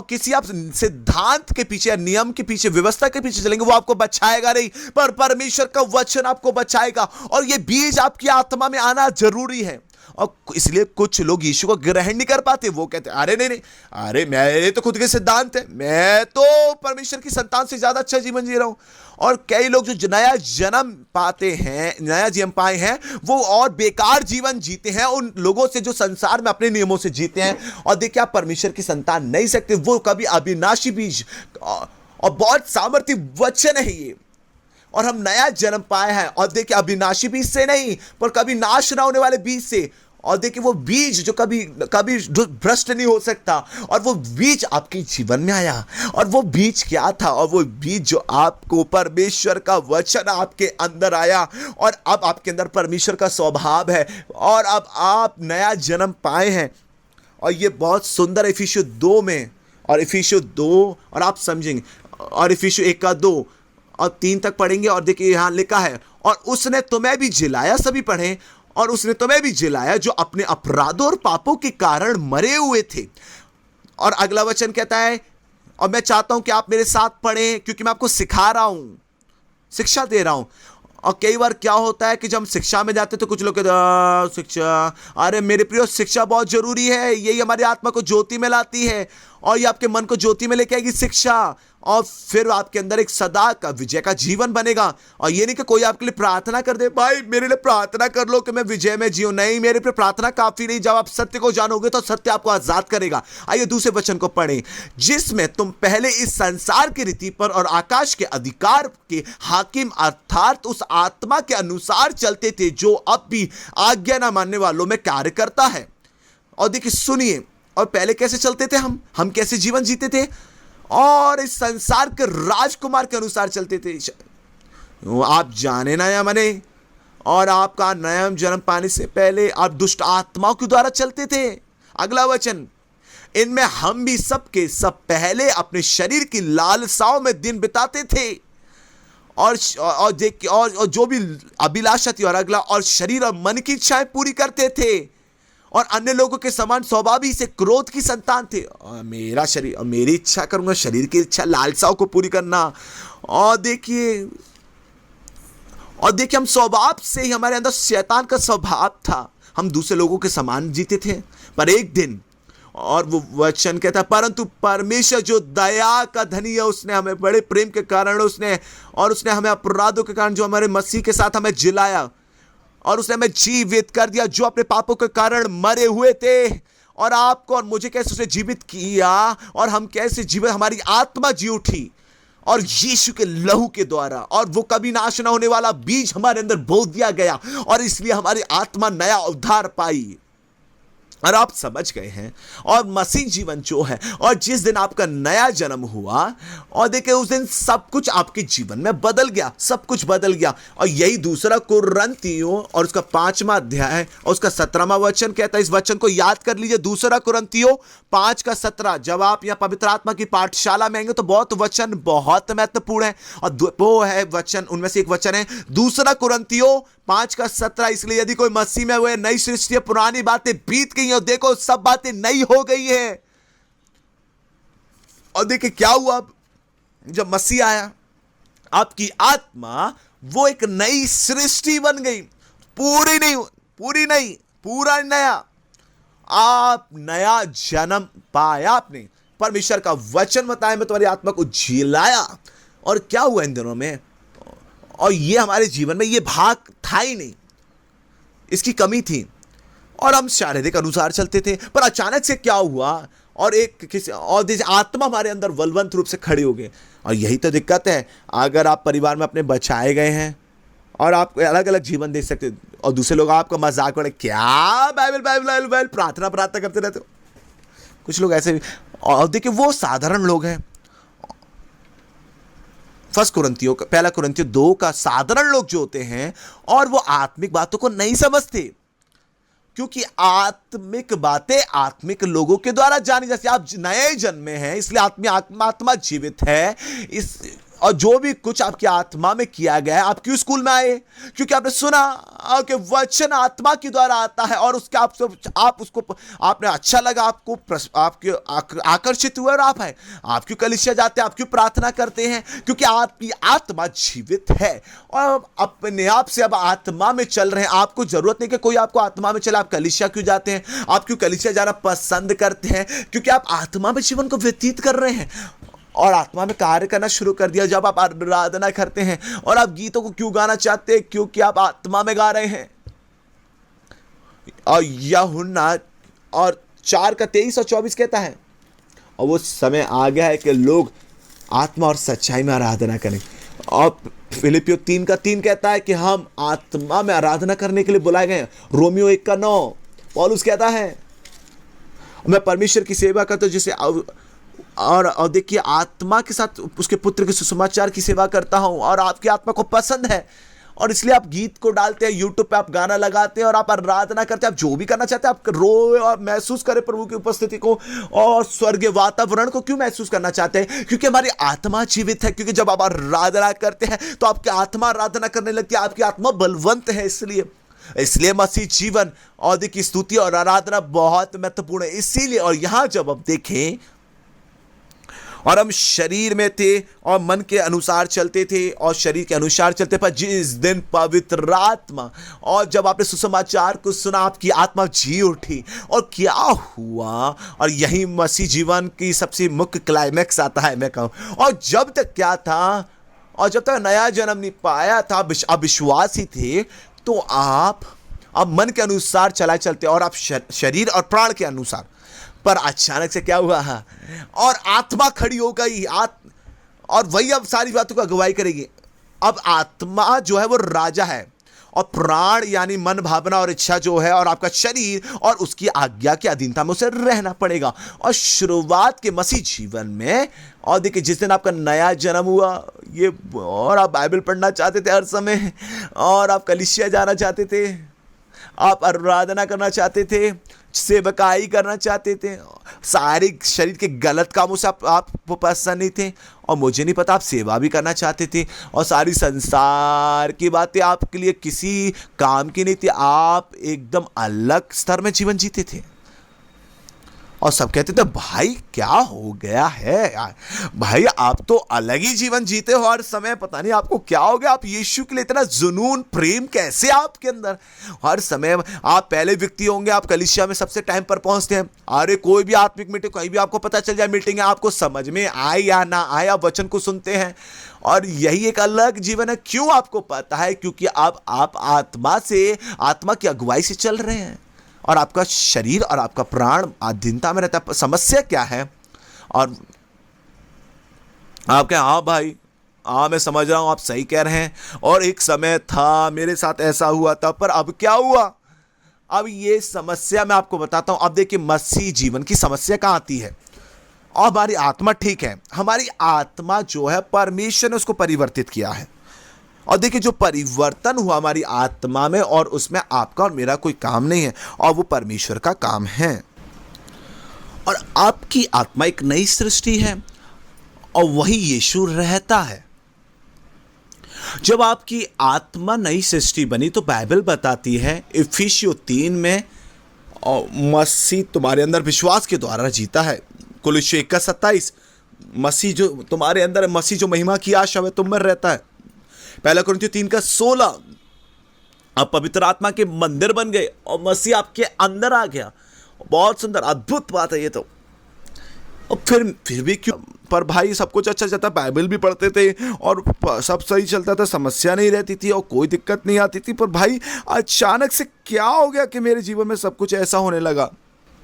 किसी आप सिद्धांत के पीछे, नियम के पीछे, व्यवस्था के पीछे चलेंगे, वो आपको बचाएगा नहीं, पर परमेश्वर का वचन आपको बचाएगा। और ये बीज आपकी आत्मा में आना जरूरी है। और इसलिए कुछ लोग यीशु को ग्रहण नहीं कर पाते। वो कहते हैं, अरे नहीं, अरे मेरे तो खुद के सिद्धांत है, मैं तो परमेश्वर की संतान से ज्यादा अच्छा जीवन जी रहा हूं। और कई लोग जो नया जन्म पाते हैं, नया जीवन पाए हैं, वो और बेकार जीवन जीते हैं उन लोगों से जो संसार में अपने नियमों से जीते हैं। और देखिए, आप परमेश्वर की संतान नहीं सकते। वो कभी अविनाशी बीज और बहुत सामर्थ्य वचन है ये, और हम नया जन्म पाए हैं। और देखिए, अविनाशी बीज से नहीं, पर कभी नाश ना होने वाले बीज से। और देखिए, वो बीज जो कभी भ्रष्ट नहीं हो सकता, और वो बीज आपके जीवन में आया। और वो बीज क्या था? और वो बीज जो आपको परमेश्वर का वचन आपके अंदर आया, और अब आपके अंदर परमेश्वर का स्वभाव है, और अब आप नया जन्म पाए हैं। और ये बहुत सुंदर इफिसियों 2 में, और इफिसियों 2, और आप समझेंगे, और इफिसियों 1 का 2 और 3 तक पढ़ेंगे। और देखिए, यहां लिखा है, और उसने तुम्हें भी जिलाया, सभी पढ़ें, और उसने तुम्हें भी जिलाया जो अपने अपराधों और पापों के कारण मरे हुए थे। और अगला वचन कहता है, और मैं चाहता हूं कि आप मेरे साथ पढ़ें, क्योंकि मैं आपको सिखा रहा हूं, शिक्षा दे रहा हूं। और कई बार क्या होता है कि जब हम शिक्षा में जाते हैं तो कुछ लोग कहते, शिक्षा, अरे मेरे प्रियो, शिक्षा बहुत जरूरी है, यही हमारी आत्मा को ज्योति में लाती है, और ये आपके मन को ज्योति में लेके आएगी शिक्षा। और फिर आपके अंदर एक सदा का विजय का जीवन बनेगा। और ये नहीं कि कोई आपके लिए प्रार्थना कर दे, भाई मेरे लिए प्रार्थना कर लो कि मैं विजय में जीऊं। नहीं, मेरे पे प्रार्थना काफी नहीं। जब आप सत्य को जानोगे तो सत्य आपको आजाद करेगा। आइए दूसरे वचन को पढ़ें, जिसमें तुम पहले इस संसार की रीति पर और आकाश के अधिकार के हाकिम अर्थात उस आत्मा के अनुसार चलते थे, जो अब भी आज्ञा न मानने वालों में कार्य करता है। और देखिए, सुनिए, और पहले कैसे चलते थे हम कैसे जीवन जीते थे? और इस संसार के राजकुमार के अनुसार चलते थे। आप जाने ना या मने, और आपका नया जन्म पाने से पहले आप दुष्ट आत्माओं के द्वारा चलते थे। अगला वचन, इनमें हम भी सब के सब पहले अपने शरीर की लालसाओं में दिन बिताते थे, और जो भी अभिलाषा थी, और अगला, और शरीर और मन की इच्छाएं पूरी करते थे। और अन्य लोगों के समान स्वभाव ही से क्रोध की संतान थे। और मेरा शरीर और मेरी इच्छा करूंगा, शरीर की इच्छा लालसाओं को पूरी करना। और देखिए हम स्वभाव से ही, हमारे अंदर शैतान का स्वभाव था, हम दूसरे लोगों के समान जीते थे। पर एक दिन, और वो वचन कहता है, परंतु परमेश्वर जो दया का धनी है, उसने हमें बड़े प्रेम के कारण उसने हमें अपराधों के कारण जो हमारे मसीह के साथ हमें जिलाया, और उसने हमें जीवित कर दिया जो अपने पापों के कारण मरे हुए थे। और आपको और मुझे कैसे उसने जीवित किया, और हम कैसे जीवित, हमारी आत्मा जी उठी और यीशु के लहू के द्वारा, और वो कभी नाश ना होने वाला बीज हमारे अंदर बो दिया गया, और इसलिए हमारी आत्मा नया उद्धार पाई। और आप समझ गए हैं। और मसीह जीवन जो है, और जिस दिन आपका नया जन्म हुआ, और देखिए उस दिन सब कुछ आपके जीवन में बदल गया, सब कुछ बदल गया। और यही दूसरा कुरिन्थियों और उसका 5वां अध्याय और उसका 17वां वचन कहता है। इस वचन को याद कर लीजिए, दूसरा कुरिन्थियों 5:17। जब आप यहाँ पवित्र आत्मा की पाठशाला में आएंगे तो बहुत वचन बहुत महत्वपूर्ण है, और वो है वचन, उनमें से एक वचन है दूसरा कुरिन्थियों 5:17। इसलिए यदि कोई मसीह में, वह नई सृष्टि है, पुरानी बातें बीत गई हैं, और देखो सब बातें नई हो गई है। और देखिए क्या हुआ, जब मसीह आया, आपकी आत्मा वो एक नई सृष्टि बन गई, पूरी नहीं, पूरा नया। आप नया जन्म पाया, आपने परमेश्वर का वचन बताया, मैं तुम्हारी आत्मा को झिलाया। और क्या हुआ इन दिनों में, और ये हमारे जीवन में ये भाग था ही नहीं, इसकी कमी थी, और हम शारीरिक अनुसार चलते थे। पर अचानक से क्या हुआ, और आत्मा हमारे अंदर बलवंत रूप से खड़ी हो गई। और यही तो दिक्कत है, अगर आप परिवार में अपने बचाए गए हैं और आप अलग अलग जीवन दे सकते, और दूसरे लोग आपका मजाक उड़ाए, क्या बाइबल प्रार्थना करते रहते हो। कुछ लोग ऐसे भी, और देखिए वो साधारण लोग हैं। पहला कुरिन्थियों 2 का साधारण लोग जो होते हैं, और वो आत्मिक बातों को नहीं समझते, क्योंकि आत्मिक बातें आत्मिक लोगों के द्वारा जानी जाती। आप नए जन्मे हैं, इसलिए आत्मा जीवित है। और जो भी कुछ आपकी आत्मा में किया गया है, आप क्यों स्कूल में आए, क्योंकि आपने सुना कि वचन आत्मा के द्वारा आता है, और उसके आप उसको आपने अच्छा लगा, आपके आकर्षित हुए और आप आए। आप क्यों कलीसिया जाते हैं, आप क्यों प्रार्थना करते हैं, क्योंकि आपकी आत्मा जीवित है, और अपने आप से अब आत्मा में चल रहे हैं। आपको जरूरत नहीं कि कोई आपको आत्मा में चले। आप कलीसिया क्यों जाते हैं, आप क्यों कलीसिया जाना पसंद करते हैं, क्योंकि आप आत्मा में जीवन को व्यतीत कर रहे हैं, और आत्मा में कार्य करना शुरू कर दिया। जब आप आराधना करते हैं, और आप गीतों को क्यों गाना चाहते हैं, क्योंकि आप आत्मा में गा रहे हैं। और यूहन्ना और 4:23 और 24 कहता है, और वो समय आ गया है कि लोग आत्मा और सच्चाई में आराधना करें। और फिलिपियों 3:3 कहता है कि हम आत्मा में आराधना करने के लिए बुलाए गए हैं। रोमियो 1:9 पौलुस कहता है, मैं परमेश्वर की सेवा करता हूं, जिसे और देखिए आत्मा के साथ उसके पुत्र के सुसमाचार की सेवा करता हूं, और आपकी आत्मा को पसंद है, और इसलिए आप गीत को डालते हैं, यूट्यूब पे आप गाना लगाते हैं, और आप आराधना करते हैं। आप जो भी करना चाहते हैं, आप रोए और महसूस करें प्रभु की उपस्थिति को, और स्वर्गीय वातावरण को क्यों महसूस करना चाहते हैं, क्योंकि हमारी आत्मा जीवित है। क्योंकि जब आप आराधना करते हैं तो आपकी आत्मा आराधना करने लगती है, आपकी आत्मा बलवंत है। इसलिए मसीह जीवन और देखिए स्तुति और आराधना बहुत महत्वपूर्ण है। इसीलिए, और यहां जब आप देखें, और हम शरीर में थे और मन के अनुसार चलते थे, और शरीर के अनुसार चलते, पर जिस दिन पवित्र आत्मा, और जब आपने सुसमाचार को सुना, आपकी आत्मा जी उठी, और क्या हुआ। और यही मसीह जीवन की सबसे मुख्य क्लाइमैक्स आता है, मैं कहूँ। और जब तक क्या था, और जब तक नया जन्म नहीं पाया था, अविश्वासी थे, तो आप अब मन के अनुसार चलते, और आप शरीर और प्राण के अनुसार। पर अचानक से क्या हुआ, और आत्मा खड़ी हो गई, और वही अब सारी बातों को अगुवाई करेगी। अब आत्मा जो है वो राजा है, और प्राण यानी मन, भावना और इच्छा जो है, और आपका शरीर और उसकी आज्ञा की अधीनता में उसे रहना पड़ेगा। और शुरुआत के मसीह जीवन में, और देखिए जिस दिन आपका नया जन्म हुआ, ये, और आप बाइबल पढ़ना चाहते थे हर समय, और आप कलीसिया जाना चाहते थे, आप आराधना करना चाहते थे, सेवकाई करना चाहते थे, सारे शरीर के गलत कामों से आप पसंद नहीं थे, और मुझे नहीं पता आप सेवा भी करना चाहते थे, और सारी संसार की बातें आपके लिए किसी काम की नहीं थी। आप एकदम अलग स्तर में जीवन जीते थे, और सब कहते थे भाई क्या हो गया है यार, भाई आप तो अलग ही जीवन जीते हो हर समय, पता नहीं आपको क्या हो गया, आप यीशु के लिए इतना जुनून प्रेम कैसे आपके अंदर हर समय। आप पहले व्यक्ति होंगे, आप कलीसिया में सबसे टाइम पर पहुंचते हैं। अरे कोई भी आत्मिक मीटिंग, कहीं भी आपको पता चल जाए मीटिंग है, आपको समझ में आए या ना आए, आप वचन को सुनते हैं, और यही एक अलग जीवन है। क्यों आपको पता है? क्योंकि आप आत्मा की अगुवाई से चल रहे हैं, और आपका शरीर और आपका प्राण अधीनता में रहता है। समस्या क्या है? और आप क्या, हाँ भाई, हाँ मैं समझ रहा हूं, आप सही कह रहे हैं, और एक समय था मेरे साथ ऐसा हुआ था, पर अब क्या हुआ? अब ये समस्या मैं आपको बताता हूं। अब देखिए, मसीह जीवन की समस्या कहां आती है? और हमारी आत्मा, ठीक है, हमारी आत्मा जो है परमेश्वर ने उसको परिवर्तित किया है, और देखिए जो परिवर्तन हुआ हमारी आत्मा में, और उसमें आपका और मेरा कोई काम नहीं है, और वो परमेश्वर का काम है। और आपकी आत्मा एक नई सृष्टि है, और वही यीशु रहता है। जब आपकी आत्मा नई सृष्टि बनी तो बाइबल बताती है इफिसियों 3 में, और मसीह तुम्हारे अंदर विश्वास के द्वारा जीता है। कुलुस्सियों 1:27, मसीह जो तुम्हारे अंदर है, मसीह जो महिमा की आशा है तुम में रहता है। 1 कुरिन्थियों 3:16, आप पवित्र आत्मा के मंदिर बन गए और मसीह आपके अंदर आ गया। बहुत सुंदर, अद्भुत बात है ये तो। और फिर भी क्यों? पर भाई सब कुछ अच्छा चलता, बाइबल भी पढ़ते थे और सब सही चलता था, समस्या नहीं रहती थी और कोई दिक्कत नहीं आती थी। पर भाई अचानक से क्या हो गया कि मेरे जीवन में सब कुछ ऐसा होने लगा,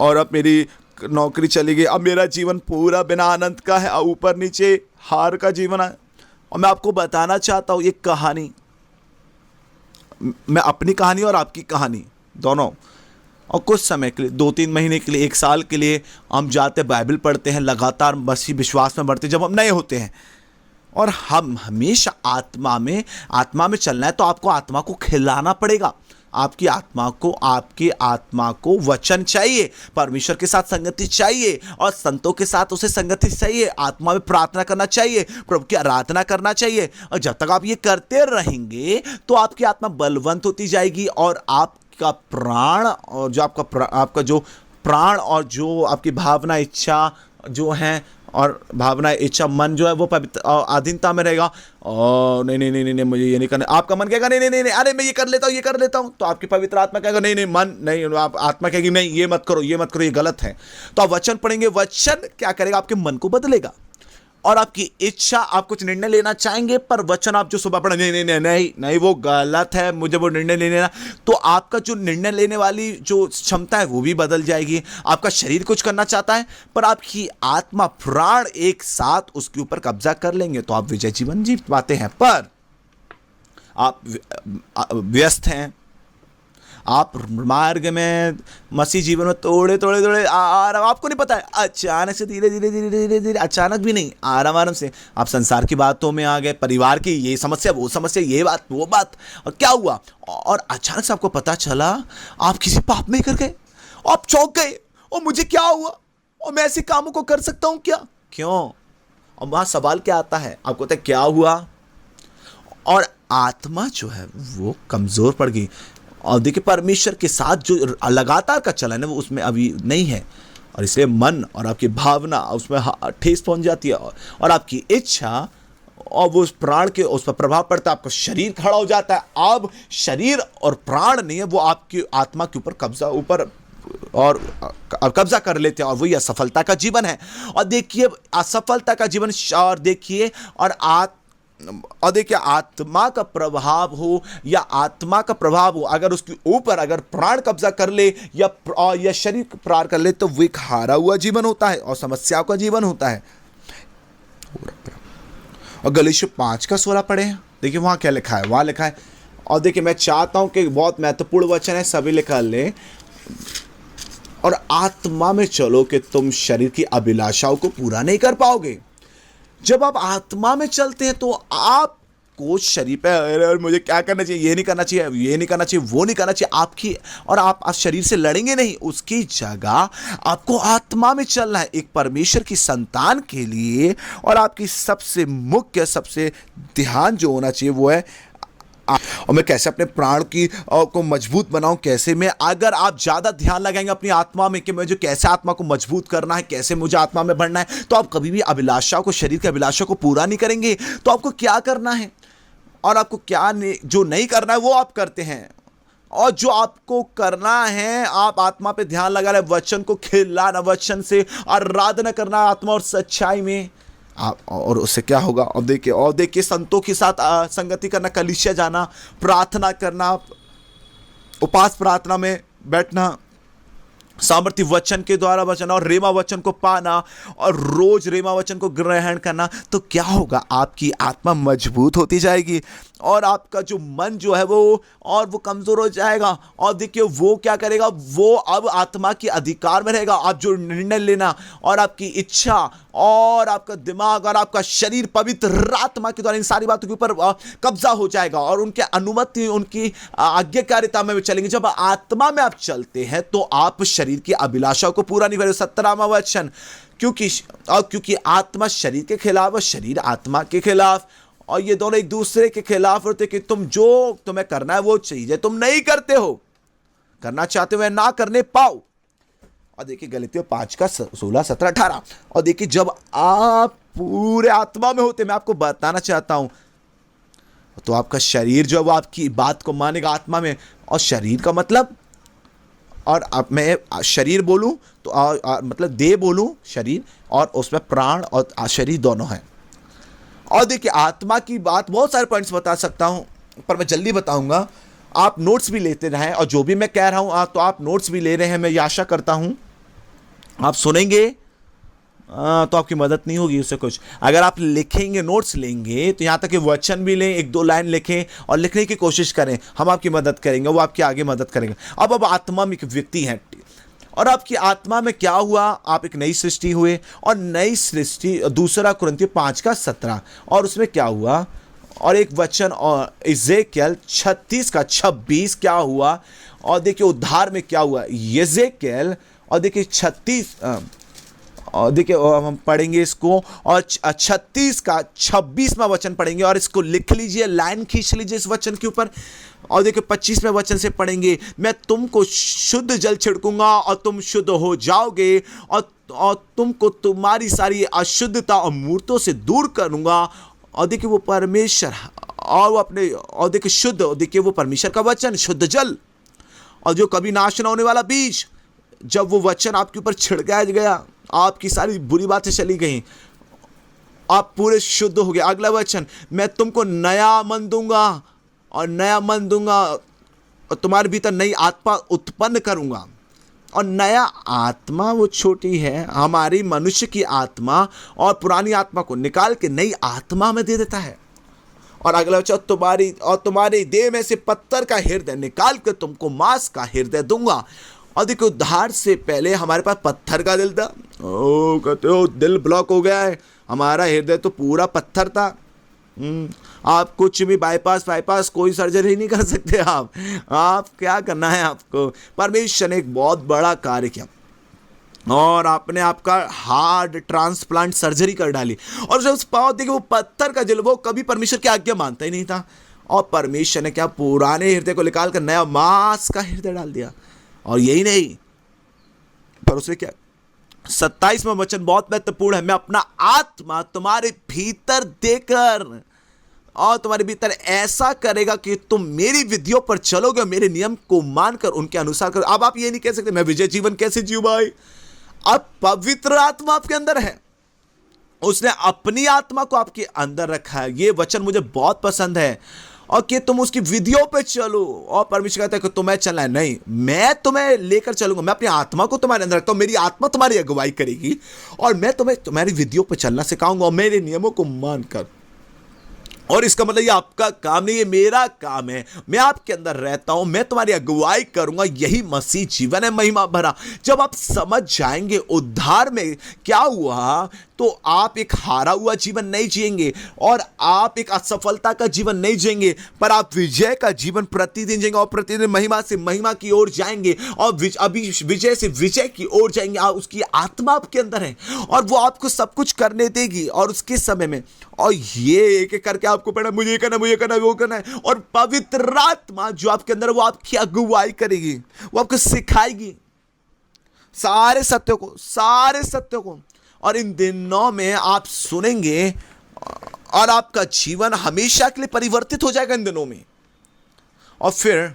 और अब मेरी नौकरी चली गई, अब मेरा जीवन पूरा बिना आनंद का है, ऊपर नीचे हार का जीवन है। और मैं आपको बताना चाहता हूँ ये कहानी, मैं अपनी कहानी और आपकी कहानी दोनों, और कुछ समय के लिए 2-3 महीने के लिए, 1 साल के लिए हम जाते बाइबल पढ़ते हैं, लगातार मसीह विश्वास में बढ़ते जब हम नए होते हैं, और हम हमेशा आत्मा में चलना है। तो आपको आत्मा को खिलाना पड़ेगा, आपकी आत्मा को वचन चाहिए, परमेश्वर के साथ संगति चाहिए, और संतों के साथ उसे संगति चाहिए, आत्मा में प्रार्थना करना चाहिए, प्रभु की आराधना करना चाहिए। और जब तक आप ये करते रहेंगे तो आपकी आत्मा बलवंत होती जाएगी, और आपका प्राण और जो आपका जो प्राण और जो आपकी भावना इच्छा जो है, और भावना इच्छा मन जो है वो पवित्र अधीनता में रहेगा। और नहीं, मुझे ये नहीं करना। आपका मन कहेगा नहीं, अरे मैं ये कर लेता हूँ, तो आपकी पवित्र आत्मा कहेगा नहीं, मन नहीं, आप आत्मा कहेगी नहीं, ये मत करो, ये गलत है। तो आप वचन पढ़ेंगे, वचन क्या करेगा? आपके मन को बदलेगा, और आपकी इच्छा, आप कुछ निर्णय लेना चाहेंगे, पर वचन आप जो सुबह पढ़े नहीं वो गलत है, मुझे वो निर्णय नहीं लेना, तो आपका जो निर्णय लेने वाली जो क्षमता है वो भी बदल जाएगी। आपका शरीर कुछ करना चाहता है, पर आपकी आत्मा प्राण एक साथ उसके ऊपर कब्जा कर लेंगे, तो आप विजय जीवन जी पाते हैं। पर आप व्यस्त हैं, आप मार्ग में मसीह जीवन में थोड़े आराम, आपको नहीं पता है, अचानक से धीरे, अचानक भी नहीं, आराम से आप संसार की बातों में आ गए, परिवार की ये समस्या वो समस्या, ये बात वो बात, और क्या हुआ? और अचानक से आपको पता चला आप किसी पाप में कर गए, आप चौंक गए, और मुझे क्या हुआ, और मैं ऐसे कामों को कर सकता हूं क्या? क्यों? और वहां सवाल क्या आता है? आपको पता है क्या हुआ? और आत्मा जो है वो कमजोर पड़ गई। और देखिए परमेश्वर के साथ जो लगातार का चलन है वो उसमें अभी नहीं है, और इसलिए मन और आपकी भावना उसमें ठेस पहुंच जाती है, और आपकी इच्छा और वो उस प्राण के उस पर प्रभाव पड़ता है, आपका शरीर खड़ा हो जाता है। अब शरीर और प्राण नहीं है, वो आपकी आत्मा के ऊपर कब्जा कर लेते हैं, और वही असफलता का जीवन है। और देखिए असफलता का जीवन, और देखिए आत्मा का प्रभाव हो या आत्मा का प्रभाव हो, अगर उसके ऊपर अगर प्राण कब्जा कर ले या शरीर प्राण कर ले, तो वो एक हारा हुआ जीवन होता है और समस्याओं का जीवन होता है। और गलातियों 5:16 पढ़े, देखिए वहां क्या लिखा है, वहां लिखा है, और देखिए मैं चाहता हूं कि बहुत महत्वपूर्ण वचन है, सभी लिखा ले, और आत्मा में चलो कि तुम शरीर की अभिलाषाओं को पूरा नहीं कर पाओगे। जब आप आत्मा में चलते हैं तो आप आपको शरीर पे अरे मुझे क्या करना चाहिए, ये नहीं करना चाहिए, ये नहीं करना चाहिए, वो नहीं करना चाहिए आपकी, और आप शरीर से लड़ेंगे नहीं। उसकी जगह आपको आत्मा में चलना है एक परमेश्वर की संतान के लिए। और आपकी सबसे मुख्य, सबसे ध्यान जो होना चाहिए वो है और मैं कैसे अपने प्राण की को मजबूत बनाऊं, कैसे मैं, अगर आप ज़्यादा ध्यान लगाएंगे अपनी आत्मा में कि मुझे कैसे आत्मा को मजबूत करना है, कैसे मुझे आत्मा में बढ़ना है, तो आप कभी भी अभिलाषा को, शरीर की अभिलाषा को पूरा नहीं करेंगे। तो आपको क्या करना है और आपको क्या जो नहीं करना है वो आप करते हैं, और जो आपको करना है आप आत्मा पे ध्यान लगा रहे, वचन को खिलाना, वचन से आराधना करना आत्मा और सच्चाई में आप, और उससे क्या होगा। और देखिए संतों के साथ संगति करना, कलीसिया जाना, प्रार्थना करना, उपास प्रार्थना में बैठना, सामर्थ्य वचन के द्वारा वचन और रेमा वचन को पाना और रोज रेमा वचन को ग्रहण करना, तो क्या होगा, आपकी आत्मा मजबूत होती जाएगी और आपका जो मन जो है वो कमजोर हो जाएगा। और देखिए वो क्या करेगा, वो अब आत्मा के अधिकार में रहेगा। आप जो निर्णय लेना और आपकी इच्छा और आपका दिमाग और आपका शरीर पवित्र आत्मा के द्वारा इन सारी बातों के ऊपर कब्जा हो जाएगा और उनके अनुमति, उनकी आज्ञाकारिता में चलेंगे। जब आत्मा में आप चलते हैं तो आप शरीर की अभिलाषा को पूरा नहीं करें। 17वां वचन, क्योंकि आत्मा शरीर के खिलाफ और शरीर आत्मा के खिलाफ, और ये दोनों एक दूसरे के खिलाफ होते कि तुम जो तुम्हें करना है वो चीजें तुम नहीं करते हो, करना चाहते हो ना करने पाओ। और देखिए गलतियों 5 का 16, 17, 18। और देखिए जब आप पूरे आत्मा में होते, मैं आपको बताना चाहता हूं, तो आपका शरीर जो है वो आपकी बात को मानेगा आत्मा में। और शरीर का मतलब, और अब मैं शरीर बोलूं तो मतलब देह बोलूं शरीर, और उसमें प्राण और शरीर दोनों हैं। और देखिए आत्मा की बात बहुत सारे पॉइंट्स बता सकता हूं, पर मैं जल्दी बताऊंगा। आप नोट्स भी लेते रहें, और जो भी मैं कह रहा हूं तो आप नोट्स भी ले रहे हैं, मैं ये आशा करता हूं। आप सुनेंगे तो आपकी मदद नहीं होगी उससे कुछ। अगर आप लिखेंगे, नोट्स लेंगे, तो यहाँ तक कि वचन भी लें, 1-2 लाइन लिखें और लिखने की कोशिश करें, हम आपकी मदद करेंगे, वो आपके आगे मदद करेंगे। अब आत्मा में एक व्यक्ति है, और आपकी आत्मा में क्या हुआ, आप एक नई सृष्टि हुए, और नई सृष्टि 2 कुरिन्थियों 5 का 17, और उसमें क्या हुआ, और एक वचन और इज़ेकियल 36 का 26 क्या हुआ। और देखिए उद्धार में क्या हुआ, इज़ेकियल, और देखिए 36, और देखिए हम पढ़ेंगे इसको, और 36 का 26वां वचन पढ़ेंगे, और इसको लिख लीजिए, लाइन खींच लीजिए इस वचन के ऊपर। और देखिए 25वें वचन से पढ़ेंगे, मैं तुमको शुद्ध जल छिड़कूंगा और तुम शुद्ध हो जाओगे, और तुमको तुम्हारी सारी अशुद्धता और मूर्तों से दूर करूंगा। और देखिए वो परमेश्वर, और वो अपने, और देखिए शुद्ध, और देखिए वो परमेश्वर का वचन, शुद्ध जल, और जो कभी नाश न होने वाला बीज, जब वो वचन आपके ऊपर छिड़काया गया, आपकी सारी बुरी बातें चली गई, आप पूरे शुद्ध हो गए। अगला वचन, मैं तुमको नया मन दूंगा, और नया मन दूंगा और तुम्हारे भीतर नई आत्मा उत्पन्न करूंगा। और नया आत्मा वो छोटी है, हमारी मनुष्य की आत्मा, और पुरानी आत्मा को निकाल के नई आत्मा में दे देता है। और अगला वचन, तुम्हारी देह में से पत्थर का हृदय निकाल कर तुमको मांस का हृदय दूंगा। और देखो उद्धार से पहले हमारे पास पत्थर का दिल था, कहते हो दिल ब्लॉक हो गया है, हमारा हृदय तो पूरा पत्थर था। आप कुछ भी बाईपास कोई सर्जरी नहीं कर सकते। आप क्या करना है, आपको परमेश्वर ने एक बहुत बड़ा कार्य किया, और आपने आपका हार्ट ट्रांसप्लांट सर्जरी कर डाली। और जब पाओ देखिए वो पत्थर का दिल, वो कभी परमेश्वर की आज्ञा मानता ही नहीं था, और परमेश्वर ने क्या, पुराने हृदय को निकाल कर नया मांस का हृदय डाल दिया। और यही नहीं, पर उसने क्या, 27वां वचन बहुत महत्वपूर्ण है, मैं अपना आत्मा तुम्हारे भीतर देकर और तुम्हारे भीतर ऐसा करेगा कि तुम मेरी विधियों पर चलोगे, मेरे नियम को मानकर उनके अनुसार करो। अब आप ये नहीं कह सकते मैं विजय जीवन कैसे जीऊं भाई। अब पवित्र आत्मा आपके अंदर है, उसने अपनी आत्मा को आपके अंदर रखा है। ये वचन मुझे बहुत पसंद है, और कि तुम उसकी विधियों पे चलो। और परमेश्वर कहता है कि तुम्हें चलना है, नहीं, मैं तुम्हें लेकर चलूंगा, मैं अपनी आत्मा को तुम्हारे अंदर रखता हूं, मेरी आत्मा तुम्हारी अगुवाई करेगी, और मैं तुम्हें तुम्हारी विधियों पे चलना सिखाऊंगा, और मेरे नियमों को मानकर। और इसका मतलब ये आपका काम नहीं, ये मेरा काम है, मैं आपके अंदर रहता हूं, मैं तुम्हारी अगुवाई करूंगा। यही मसीह जीवन है, महिमा भरा। जब आप समझ जाएंगे उद्धार में क्या हुआ, तो आप एक हारा हुआ जीवन नहीं जिएंगे और आप एक असफलता का जीवन नहीं जिएंगे, पर आप विजय का जीवन प्रतिदिन जिएंगे और प्रतिदिन महिमा से महिमा की ओर जाएंगे और अभी विजय से विजय की ओर जाएंगे। उसकी आत्मा आपके अंदर है और वो आपको सब कुछ करने देगी और उसके समय में, और ये एक एक करके आपको पढ़ना, मुझे ये करना, मुझे करना, वो करना है, और पवित्र आत्मा जो आपके अंदर, वो आपकी अगुवाई करेगी, वो आपको सिखाएगी सारे सत्यों को। और इन दिनों में आप सुनेंगे और आपका जीवन हमेशा के लिए परिवर्तित हो जाएगा इन दिनों में। और फिर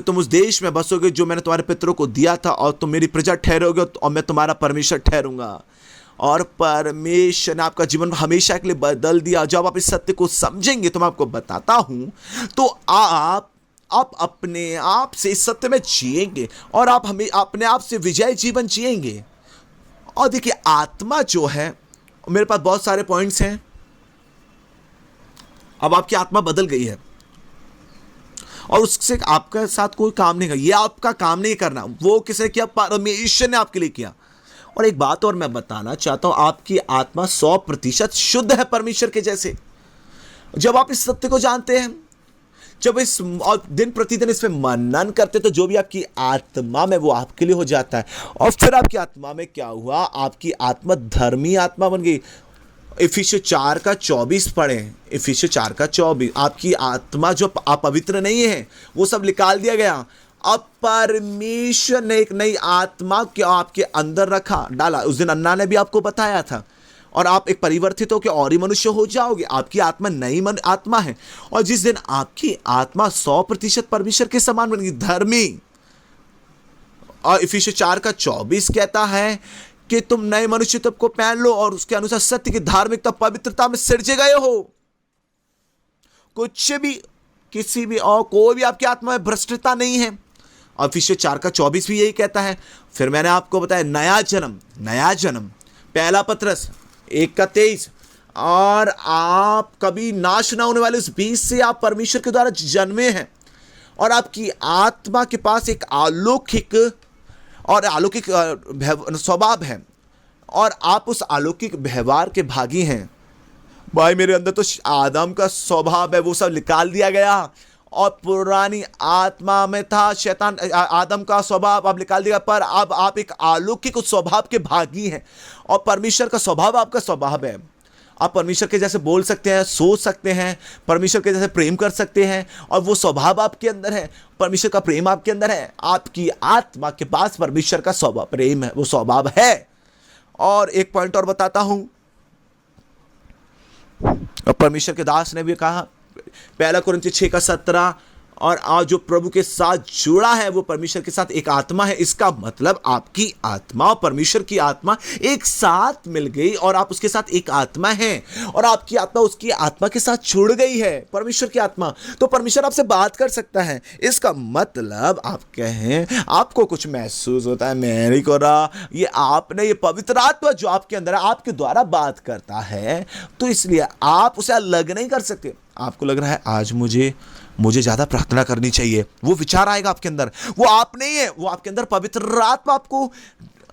तुम उस देश में बसोगे जो मैंने तुम्हारे पितरों को दिया था, और तुम मेरी प्रजा ठहरोगे और मैं तुम्हारा परमेश्वर ठहरूंगा। और परमेश्वर ने आपका जीवन हमेशा के लिए बदल दिया। जब आप इस सत्य को समझेंगे, तो मैं आपको बताता हूं, तो आप अपने आप से इस सत्य में जिएंगे और आप हमें अपने आप से विजय जीवन जिएंगे। और देखिए, आत्मा जो है, मेरे पास बहुत सारे पॉइंट्स हैं। अब आपकी आत्मा बदल गई है और उससे आपके साथ कोई काम नहीं कर, ये आपका काम नहीं करना, वो किसने किया? परमेश्वर ने आपके लिए किया। और एक बात और मैं बताना चाहता हूं, आपकी आत्मा 100% शुद्ध है परमेश्वर के जैसे। जब आप इस सत्य को जानते हैं, जब इस और दिन प्रतिदिन इस पे मनन करते, तो जो भी आपकी आत्मा में, वो आपके लिए हो जाता है। और फिर आपकी आत्मा में क्या हुआ? आपकी आत्मा धर्मी आत्मा बन गई। इफिसियों 4:24 पढ़ें, इफिसियों 4:24। आपकी आत्मा जो अपवित्र नहीं है, वो सब निकाल दिया गया। अब परमेश्वर ने एक नई आत्मा क्या आपके अंदर रखा, डाला। उस दिन अन्ना ने भी आपको बताया था। और आप एक परिवर्तित होकर और ही मनुष्य हो जाओगे। आपकी आत्मा नई आत्मा है। और जिस दिन आपकी आत्मा 100% परमेश्वर के समान बनेगी, धर्मी, और इफिसियों 4:24 कहता है कि तुम नए मनुष्यत्व को पहन लो और उसके अनुसार सत्य की धार्मिकता पवित्रता में सिरजे गए हो। कुछ भी, किसी भी और कोई भी आपकी आत्मा में भ्रष्टता नहीं है। और इफिसियों 4:24 भी यही कहता है। फिर मैंने आपको बताया, नया जन्म, पहला पत्रस 1:23, और आप कभी नाश ना होने वाले उस बीज से आप परमेश्वर के द्वारा जन्मे हैं। और आपकी आत्मा के पास एक अलौकिक स्वभाव है और आप उस अलौकिक व्यवहार के भागी हैं। भाई, मेरे अंदर तो आदम का स्वभाव है, वो सब निकाल दिया गया और पुरानी आत्मा में था शैतान, आदम का स्वभाव आप निकाल दिया, पर अब आप एक अलौकिक उस स्वभाव के भागी हैं। और परमेश्वर का स्वभाव आपका स्वभाव है। आप परमेश्वर के जैसे बोल सकते हैं, सोच सकते हैं, परमेश्वर के जैसे प्रेम कर सकते हैं, और वो स्वभाव आपके अंदर है। परमेश्वर का प्रेम आपके अंदर है। आपकी आत्मा के पास परमेश्वर का स्वभाव, प्रेम है, वो स्वभाव है। और एक पॉइंट और बताता हूं, परमेश्वर के दास ने भी कहा, 1 कुरिन्थियों 6:17, और आज जो प्रभु के साथ जुड़ा है वो परमेश्वर के साथ एक आत्मा है। इसका मतलब आपकी आत्मा और परमेश्वर की आत्मा एक साथ मिल गई और आप उसके साथ एक आत्मा हैं, और आपकी आत्मा उसकी आत्मा के साथ जुड़ गई है, परमेश्वर की आत्मा। तो परमेश्वर आपसे बात कर सकता है। इसका मतलब आप कहें, आपको कुछ महसूस होता है, मैं नहीं कर रहा, ये आपने, ये पवित्र आत्मा जो आपके अंदर है आपके द्वारा बात करता है, तो इसलिए आप उसे अलग नहीं कर सकते। आपको लग रहा है आज मुझे ज्यादा प्रार्थना करनी चाहिए, वो विचार आएगा आपके अंदर। वो आप नहीं है, वो आपके अंदर पवित्र आत्मा आपको,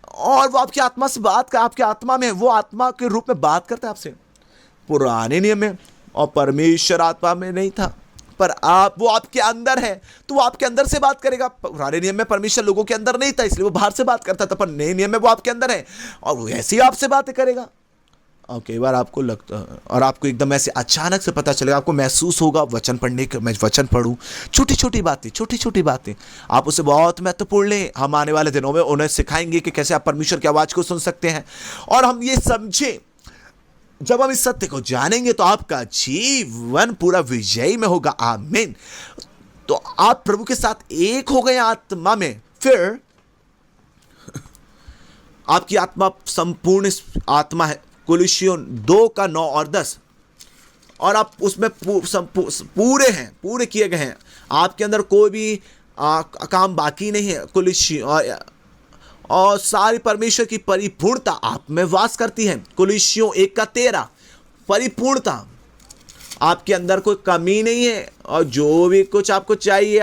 और वो आपकी आत्मा से बात कर, आपकी आत्मा में, वो आत्मा के रूप में बात करता है आपसे। पुराने नियम में और परमेश्वर आत्मा में नहीं था, पर वो आपके अंदर है, तो वो आपके अंदर से बात करेगा। पुराने नियम में परमेश्वर लोगों के अंदर नहीं था, इसलिए वो बाहर से बात करता था, पर नए नियम में वो आपके अंदर है और वो ऐसे ही आपसे बातें करेगा। और कई बार आपको लगता है, और आपको एकदम ऐसे अचानक से पता चलेगा, आपको महसूस होगा वचन पढ़ने के, मैं वचन पढ़ूं, छोटी छोटी बातें आप उसे बहुत महत्वपूर्ण लें। हम आने वाले दिनों में उन्हें सिखाएंगे कि कैसे आप परमेश्वर की आवाज़ को सुन सकते हैं। और हम ये समझें, जब हम इस सत्य को जानेंगे तो आपका जीवन पूरा विजयी में होगा। आमीन। तो आप प्रभु के साथ एक हो गए आत्मा में। फिर आपकी आत्मा संपूर्ण आत्मा है, कुलुस्सियों 2:9 और 10, और आप उसमें पूरे किए गए हैं। आपके अंदर कोई भी काम बाकी नहीं है। कुलुस्सियों और सारी परमेश्वर की परिपूर्णता आप में वास करती है। कुलुस्सियों 1:13, परिपूर्णता आपके अंदर कोई कमी नहीं है। और जो भी कुछ आपको चाहिए,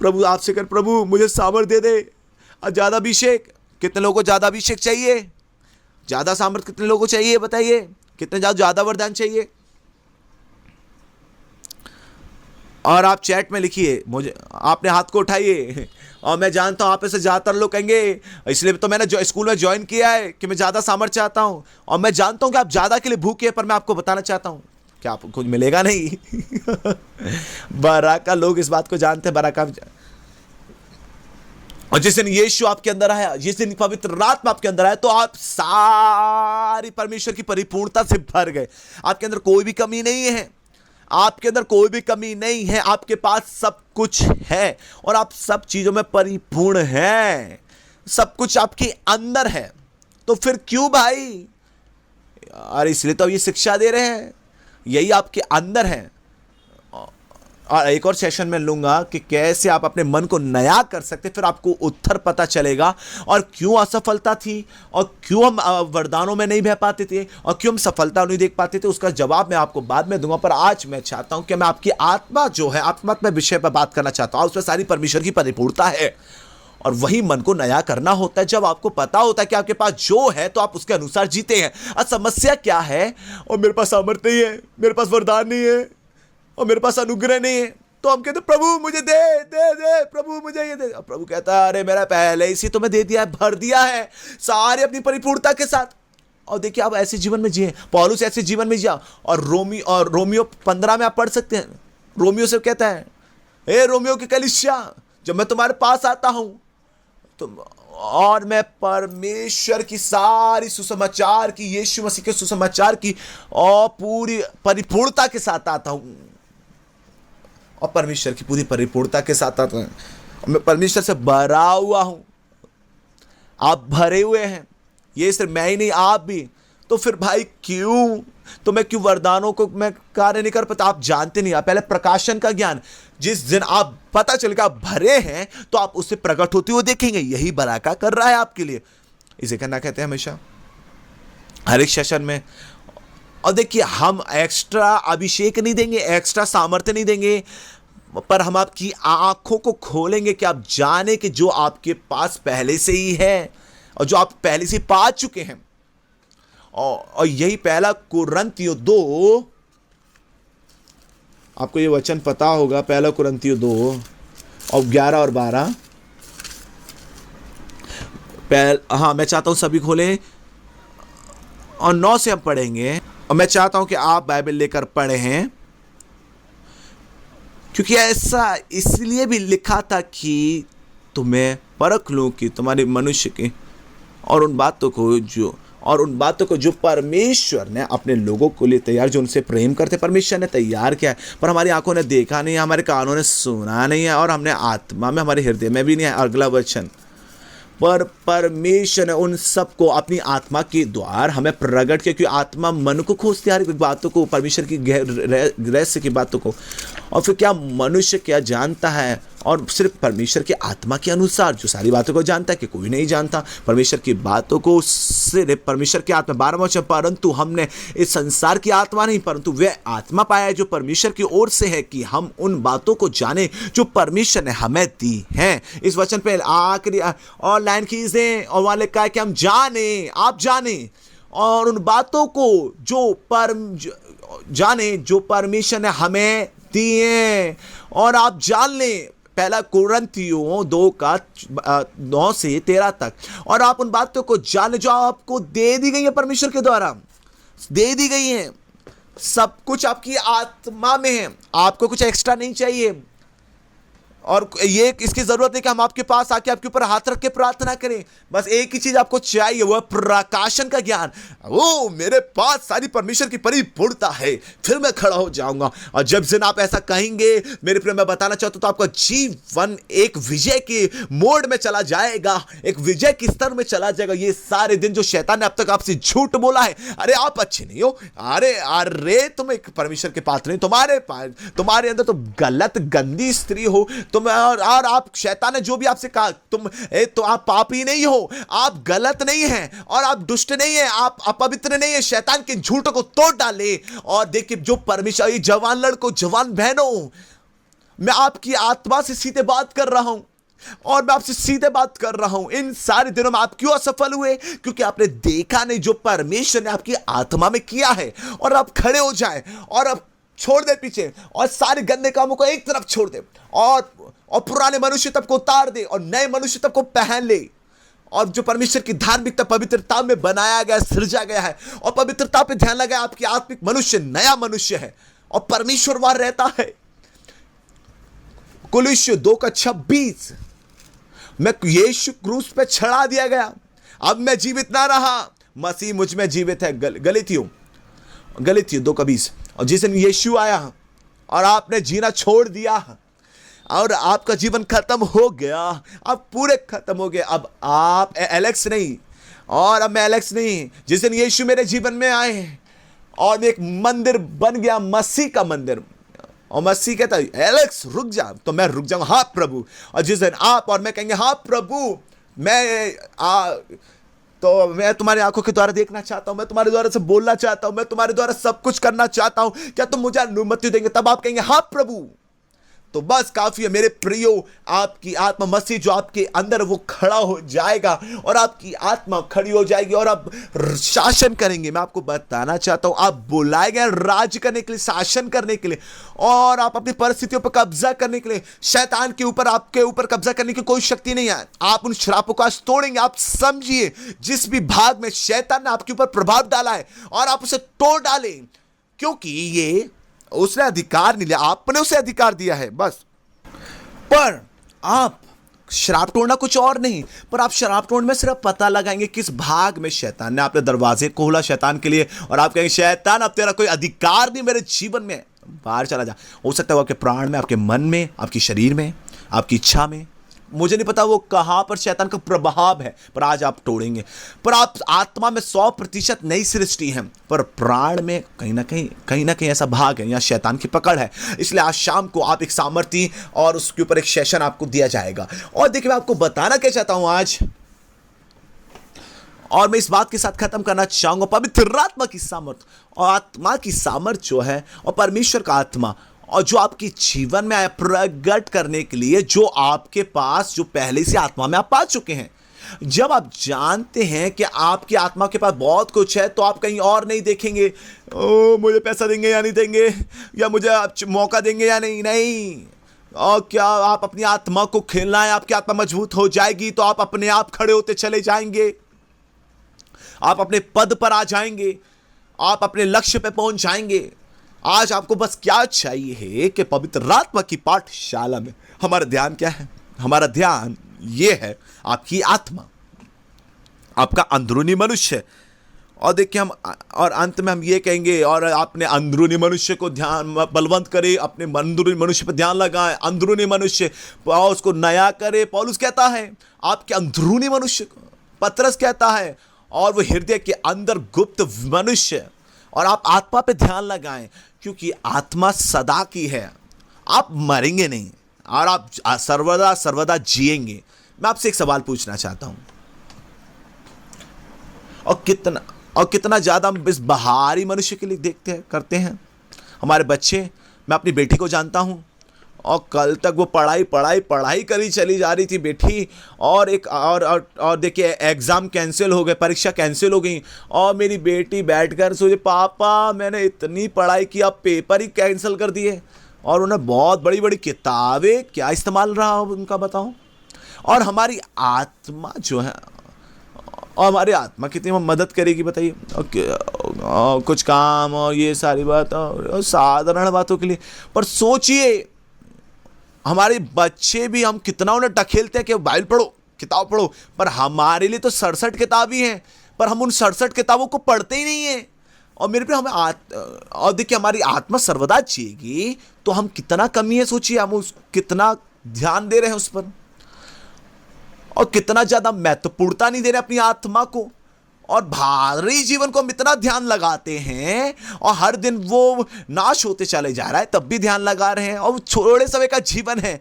प्रभु आपसे कर, प्रभु मुझे सामर्थ दे दे, ज़्यादा अभिषेक। कितने लोगों को ज़्यादा अभिषेक चाहिए? ज्यादा सामर्थ कितने लोगों को चाहिए बताइए? कितने ज्यादा वरदान चाहिए? और आप चैट में लिखिए, मुझे आपने हाथ को उठाइए। और मैं जानता हूं आप ऐसे ज्यादातर लोग कहेंगे, इसलिए तो मैंने जो स्कूल में ज्वाइन किया है कि मैं ज्यादा सामर्थ चाहता हूं। और मैं जानता हूं कि आप ज्यादा के लिए भूखे हैं, पर मैं आपको बताना चाहता हूं कि आपको कुछ मिलेगा नहीं। बराका लोग इस बात को जानते हैं, बराका। और जिस दिन यीशु आपके अंदर आया, जिस दिन पवित्र आत्मा आपके अंदर आया, तो आप सारी परमेश्वर की परिपूर्णता से भर गए। आपके अंदर कोई भी कमी नहीं है, आपके अंदर कोई भी कमी नहीं है, आपके पास सब कुछ है और आप सब चीजों में परिपूर्ण हैं। सब कुछ आपके अंदर है, तो फिर क्यों भाई? अरे इसलिए तो ये शिक्षा दे रहे हैं, यही आपके अंदर है। और एक और सेशन में लूंगा कि कैसे आप अपने मन को नया कर सकते, फिर आपको उत्तर पता चलेगा। और क्यों असफलता थी, और क्यों हम वरदानों में नहीं बह पाते थे, और क्यों हम सफलता नहीं देख पाते थे, उसका जवाब मैं आपको बाद में दूंगा। पर आज मैं चाहता हूं कि मैं आपकी आत्मा जो है, आत्मा में विषय पर बात करना चाहता हूं। उसमें सारी परमेश्वर की परिपूर्णता है, और वही मन को नया करना होता है। जब आपको पता होता है कि आपके पास जो है, तो आप उसके अनुसार जीते हैं। अब समस्या क्या है? और मेरे पास सामर्थ्य नहीं है, मेरे पास वरदान नहीं है, और मेरे पास अनुग्रह नहीं है, तो हम कहते प्रभु मुझे दे दे दे, प्रभु मुझे ये दे। और प्रभु कहता है अरे मेरा पहले ही तुम्हें दे दिया है, भर दिया है सारे अपनी परिपूर्णता के साथ। और देखिए आप ऐसे जीवन में जिए, पौलुस ऐसे जीवन में जिया। और रोमियो 15 में आप पढ़ सकते हैं, रोमियो से कहता है, हे रोमियो की कलीसिया, जब मैं तुम्हारे पास आता हूं और मैं परमेश्वर की सारी सुसमाचार की, यीशु मसीह के सुसमाचार की और पूरी परिपूर्णता के साथ आता हूं, और परमेश्वर की पूरी परिपूर्णता के साथ आता हूं। मैं परमेश्वर से भरा हुआ हूं, आप भरे हुए हैं। ये सिर्फ मैं ही नहीं, आप भी। तो फिर भाई क्यों, तो मैं क्यों वरदानों को मैं कार्य नहीं कर पाता? आप जानते नहीं। आप पहले प्रकाशन का ज्ञान, जिस दिन आप पता चलेगा आप भरे हैं, तो आप उससे प्रकट होते हुए देखेंगे। यही बराका कर रहा है आपके लिए। इसे करना कहते हैं हमेशा हर एक सेशन में। और देखिए हम एक्स्ट्रा अभिषेक नहीं देंगे, एक्स्ट्रा सामर्थ्य नहीं देंगे, पर हम आपकी आंखों को खोलेंगे कि आप जाने कि जो आपके पास पहले से ही है और जो आप पहले से पा चुके हैं। और यही पहला कुरिन्थियों 2, आपको ये वचन पता होगा, पहला कुरिन्थियों 2 और 11 और 12। हाँ, मैं चाहता हूं सभी खोलें और 9 से हम पढ़ेंगे। और मैं चाहता हूं कि आप बाइबल लेकर पढ़े हैं, क्योंकि ऐसा इसलिए भी लिखा था कि तुम्हें परख लूं कि तुम्हारे मनुष्य की और उन बातों को जो परमेश्वर ने अपने लोगों को लिए तैयार, जो उनसे प्रेम करते परमेश्वर ने तैयार किया है। पर हमारी आंखों ने देखा नहीं है, हमारे कानों ने सुना नहीं है, और हमने आत्मा में, हमारे हृदय में भी नहीं है। अगला वचन, पर परमेश्वर ने उन सबको अपनी आत्मा के द्वार हमें प्रकट किया, क्योंकि आत्मा मन को खोजती है हर एक बातों को, परमेश्वर की रहस्य की बातों को। और फिर क्या मनुष्य क्या जानता है? और सिर्फ परमेश्वर की आत्मा के अनुसार जो सारी बातों को जानता है, कि कोई नहीं जानता परमेश्वर की बातों को, सिर्फ परमेश्वर की आत्मा। 12वां वचन, परंतु हमने इस संसार की आत्मा नहीं, परंतु वह आत्मा पाया है जो परमेश्वर की ओर से है, कि हम उन बातों को जाने जो परमेश्वर ने हमें दी हैं। इस वचन पे आखिरी और लाइन खींच दें, और वहां लिखा है कि हम जाने, आप जाने, और उन बातों को जाने जो परमेश्वर ने हमें दिए, और आप जान लें। पहला कुरिन्थियों 2 का 9 से 13 तक। और आप उन बातों को जाने जो आपको दे दी गई है, परमेश्वर के द्वारा दे दी गई है। सब कुछ आपकी आत्मा में है, आपको कुछ एक्स्ट्रा नहीं चाहिए। और ये इसकी जरूरत है कि हम आपके पास आके आपके ऊपर हाथ रख के प्रार्थना करें। बस एक ही चीज आपको चाहिए, वो है प्रकाशन का ज्ञान। वो मेरे पास सारी परमेश्वर की परिपूर्णता है, फिर मैं खड़ा हो जाऊंगा। और जब दिन आप ऐसा कहेंगे, मेरे प्रिय, मैं बताना चाहता हूं, तो आपका जीवन एक विजय के मोड में चला जाएगा, एक विजय के स्तर में चला जाएगा। ये सारे दिन जो शैतान ने अब तक आपसे झूठ बोला है, अरे आप अच्छे नहीं हो, अरे तुम एक परमेश्वर के पात्र नहीं, तुम्हारे अंदर तो गलत गंदी स्त्री हो तुम, और आप, शैतान ने जो भी आपसे कहा, तो आप पापी नहीं हो, आप गलत नहीं हैं, और आप दुष्ट नहीं हैं, आप अपवित्र नहीं है। शैतान के झूठों को तोड़ डाले। और देखिए जो परमेश्वर, जवान लड़कों, जवान बहनों, मैं आपकी आत्मा से सीधे बात कर रहा हूं। और मैं आपसे सीधे बात कर रहा हूं, इन सारे दिनों में आप क्यों असफल हुए? क्योंकि आपने देखा नहीं जो परमेश्वर ने आपकी आत्मा में किया है। और आप खड़े हो जाए और अब छोड़ दे पीछे, और सारे गंदे कामों को एक तरफ छोड़ दे, और पुराने मनुष्य तब को उतार दे और नए मनुष्य तब को पहन ले। और जो परमेश्वर की धार्मिकता पवित्रता में बनाया गया, सृजा गया है, और पवित्रता पे ध्यान लगाया, आपकी आत्मिक मनुष्य नया मनुष्य है और परमेश्वर वहां रहता है। कुलुस्सियों 2:26, मैं यीशु क्रूस पे चढ़ा दिया गया, अब मैं जीवित ना रहा, मसीह मुझ में जीवित है। गलातियों 2:20। और जिस दिन यीशु आया और आपने जीना छोड़ दिया और आपका जीवन खत्म हो गया, अब पूरे खत्म हो गए। अब आप एलेक्स नहीं, और अब मैं एलेक्स नहीं। जिस दिन यीशु मेरे जीवन में आए और एक मंदिर बन गया, मसीह का मंदिर, और मसीह कहता है एलेक्स रुक जा, तो मैं रुक जाऊंगा, हाँ प्रभु। और जिस दिन आप और मैं कहेंगे हाँ प्रभु, तो मैं तुम्हारी आंखों के द्वारा देखना चाहता हूं, मैं तुम्हारे द्वारा से बोलना चाहता हूं, मैं तुम्हारे द्वारा सब कुछ करना चाहता हूं, क्या तुम मुझे अनुमति देंगे? तब आप कहेंगे हाँ प्रभु। तो बस काफी है मेरे प्रियो, आपकी आत्मा मसीह जो आपके अंदर वो खड़ा हो जाएगा और आपकी आत्मा खड़ी हो जाएगी और आप शासन करेंगे। मैं आपको बताना चाहता हूं, आप बुलाए गए राज करने के लिए, शासन करने के लिए, और आप अपनी परिस्थितियों पर कब्जा करने के लिए। शैतान के ऊपर, आपके ऊपर कब्जा करने की कोई शक्ति नहीं है। आप उन श्रापों को आज तोड़ेंगे। आप समझिए जिस भी भाग में शैतान ने आपके ऊपर प्रभाव डाला है, और आप उसे तोड़ डालें, क्योंकि ये उसने अधिकार नहीं लिया, आपने उसे अधिकार दिया है बस। पर आप शराब तोड़ना कुछ और नहीं, पर आप शराब तोड़ने में सिर्फ पता लगाएंगे किस भाग में शैतान ने आपने दरवाजे खोला शैतान के लिए, और आप कहेंगे शैतान अब तेरा कोई अधिकार नहीं मेरे जीवन में, बाहर चला जा। हो सकता है वो आपके प्राण में, आपके मन में, आपके शरीर में, आपकी इच्छा में, मुझे नहीं पता वो कहां पर शैतान का प्रभाव है, पर आज आप तोड़ेंगे। पर आप आत्मा में 100% नई सृष्टि हैं, पर प्राण में कहीं ना कहीं ऐसा भाग है, यहाँ शैतान की पकड़ है। इसलिए आज शाम को आप एक सामर्थ्य और उसके ऊपर एक सेशन आपको दिया जाएगा। और देखिए मैं आपको बताना क्या चाहता हूं आज, और मैं इस बात के साथ खत्म करना चाहूंगा, पवित्र आत्मा की सामर्थ, और आत्मा की सामर्थ जो है, और परमेश्वर का आत्मा, और जो आपके जीवन में आया प्रकट करने के लिए, जो आपके पास, जो पहले से आत्मा में आप पा चुके हैं। जब आप जानते हैं कि आपकी आत्मा के पास बहुत कुछ है, तो आप कहीं और नहीं देखेंगे, ओ मुझे पैसा देंगे या नहीं देंगे, या मुझे मौका देंगे या नहीं। और क्या आप अपनी आत्मा को खेलना है, आपकी आत्मा मजबूत हो जाएगी तो आप अपने आप खड़े होते चले जाएंगे, आप अपने पद पर आ जाएंगे, आप अपने लक्ष्य पे पहुंच जाएंगे। आज आपको बस क्या चाहिए है कि पवित्र आत्मा की पाठशाला में हमारा ध्यान क्या है? हमारा ध्यान ये है आपकी आत्मा, आपका अंदरूनी मनुष्य। और देखिए हम, और अंत में हम ये कहेंगे, और अपने अंदरूनी मनुष्य को ध्यान बलवंत करे, अपने अंदरूनी मनुष्य पर ध्यान लगाए, अंदरूनी मनुष्य और उसको नया करे। पौलुस कहता है आपके अंदरूनी मनुष्य को, पतरस कहता है, और वो हृदय के अंदर गुप्त मनुष्य। और आप आत्मा पे ध्यान लगाएं, क्योंकि आत्मा सदा की है, आप मरेंगे नहीं, और आप सर्वदा जिएंगे। मैं आपसे एक सवाल पूछना चाहता हूं, और कितना ज्यादा हम इस बाहरी मनुष्य के लिए देखते हैं, करते हैं। हमारे बच्चे, मैं अपनी बेटी को जानता हूं, और कल तक वो पढ़ाई करी चली जा रही थी बेटी, और देखिए एग्ज़ाम कैंसिल हो गए, परीक्षा कैंसिल हो गई, और मेरी बेटी बैठकर सोचे पापा मैंने इतनी पढ़ाई की, अब पेपर ही कैंसिल कर दिए। और उन्हें बहुत बड़ी बड़ी किताबें क्या इस्तेमाल रहा उनका, बताओ। और हमारी आत्मा जो है, और हमारी आत्मा कितनी मदद करेगी बताइए, कुछ काम और ये सारी बात और साधारण बातों के लिए। पर सोचिए हमारे बच्चे भी, हम कितना उन्हें ढकेलते हैं कि बाइबल पढ़ो, किताब पढ़ो, पर हमारे लिए तो 67 किताबें हैं, पर हम उन 67 किताबों को पढ़ते ही नहीं हैं। और मेरे पे हमें और देखिए हमारी आत्मा सर्वदा जिएगी, तो हम कितना कमी है, सोचिए हम कितना ध्यान दे रहे हैं उस पर, और कितना ज्यादा महत्वपूर्णता नहीं दे रहे अपनी आत्मा को। और भारी जीवन को हम इतना ध्यान लगाते हैं, और हर दिन वो नाश होते चले जा रहा है, तब भी ध्यान लगा रहे हैं, और थोड़े समय का जीवन है,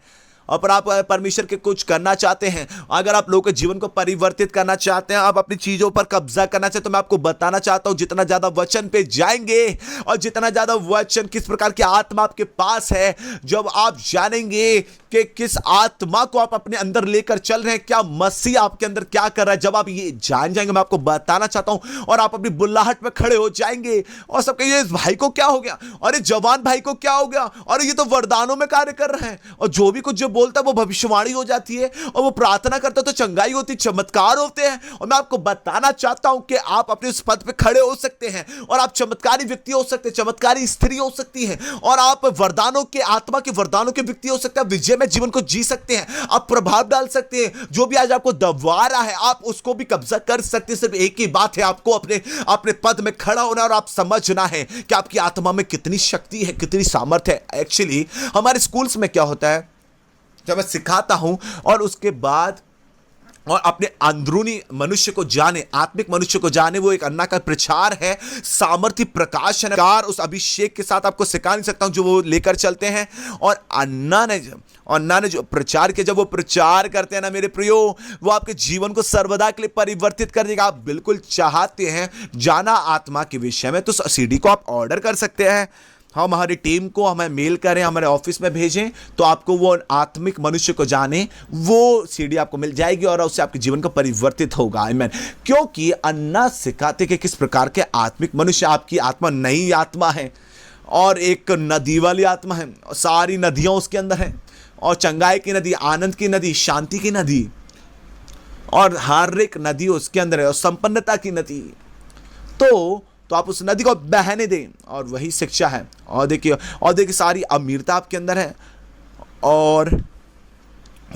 और पर आप परमेश्वर के कुछ करना चाहते हैं, अगर आप लोगों के जीवन को परिवर्तित करना चाहते हैं, आप अपनी चीजों पर कब्जा करना चाहते हैं, तो मैं आपको बताना चाहता हूं जितना ज्यादा वचन पे जाएंगे और जितना ज्यादा वचन किस प्रकार की आत्मा आपके पास है, जब आप जानेंगे कि किस आत्मा को आप अपने अंदर लेकर चल रहे हैं, क्या मसीह आपके अंदर क्या कर रहा है, जब आप ये जान जाएंगे, मैं आपको बताना चाहता हूं, और आप अपनी बुल्लाहट में खड़े हो जाएंगे और सब कहिए इस भाई को क्या हो गया, और इस जवान भाई को क्या हो गया, और ये तो वरदानों में कार्य कर रहे हैं, और जो भी कुछ जो बोलता है वो भविष्यवाणी हो जाती है, और वो प्रार्थना करता है तो चंगाई होती, चमत्कार होते हैं। और मैं आपको बताना चाहता हूं कि आप अपने उस पद पे खड़े हो सकते हैं और आप चमत्कारी व्यक्ति हो सकते हैं, चमत्कारी स्त्री हो सकती है, और आप वरदानों के आत्मा के वरदानों के व्यक्ति हो सकते हैं, विजय में जीवन को जी सकते हैं, आप प्रभाव डाल सकते हैं, जो भी आज आपको दबा रहा है आप उसको भी कब्जा कर सकते हैं। सिर्फ एक ही बात है, आपको अपने अपने पद में खड़ा होना और आप समझना है कि आपकी आत्मा में कितनी शक्ति है, कितनी सामर्थ्य है। एक्चुअली हमारे स्कूल्स में क्या होता है, जब मैं सिखाता हूं और उसके बाद और अपने अंदरूनी मनुष्य को जाने, आत्मिक मनुष्य को जाने, वो एक अन्ना का प्रचार है, सामर्थ्य प्रकाश है, उस अभिषेक के साथ आपको सिखा नहीं सकता हूं जो वो लेकर चलते हैं। और अन्ना ने जो प्रचार किया, जब वो प्रचार करते हैं ना मेरे प्रियो, वो आपके जीवन को सर्वदा के लिए परिवर्तित कर देगा। आप बिल्कुल चाहते हैं जाना आत्मा के विषय में, तो सीडी को आप ऑर्डर कर सकते हैं, हम हमारी टीम को हमें मेल करें, हमारे ऑफिस में भेजें, तो आपको वो आत्मिक मनुष्य को जाने वो सीडी आपको मिल जाएगी और उससे आपके जीवन का परिवर्तित होगा। आमीन। क्योंकि अन्ना सिखाते कि किस प्रकार के आत्मिक मनुष्य, आपकी आत्मा नई आत्मा है और एक नदी वाली आत्मा है, सारी नदियां उसके अंदर हैं, और चंगाई की नदी, आनंद की नदी, शांति की नदी, और हर एक नदी उसके अंदर है, और संपन्नता की नदी। तो आप उस नदी को बहने दें, और वही शिक्षा है। और देखिए सारी अमीरता आपके अंदर है, और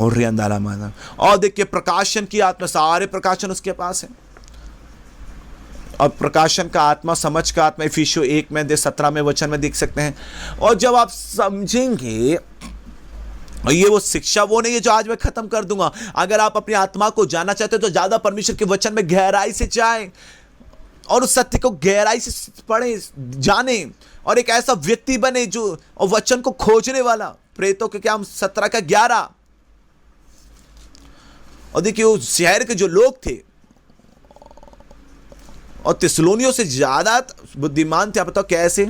रियंदाला माना, और देखिए प्रकाशन की आत्मा, सारे प्रकाशन उसके पास है, और प्रकाशन का आत्मा, समझ का आत्मा इफिसियों 1:17 वचन में देख सकते हैं। और जब आप समझेंगे, और ये वो शिक्षा वो नहीं है जो आज मैं खत्म कर दूंगा, अगर आप अपनी आत्मा को जानना चाहते हैं तो ज्यादा परमेश्वर के वचन में गहराई से जाएं और उस सत्य को गहराई से पढ़ें, जाने, और एक ऐसा व्यक्ति बने जो और वचन को खोजने वाला। प्रेतों के क्या, हम 17:11। और देखिए उस शहर के जो लोग थे और थिस्सलुनियों से ज्यादा बुद्धिमान थे। आप बताओ कैसे?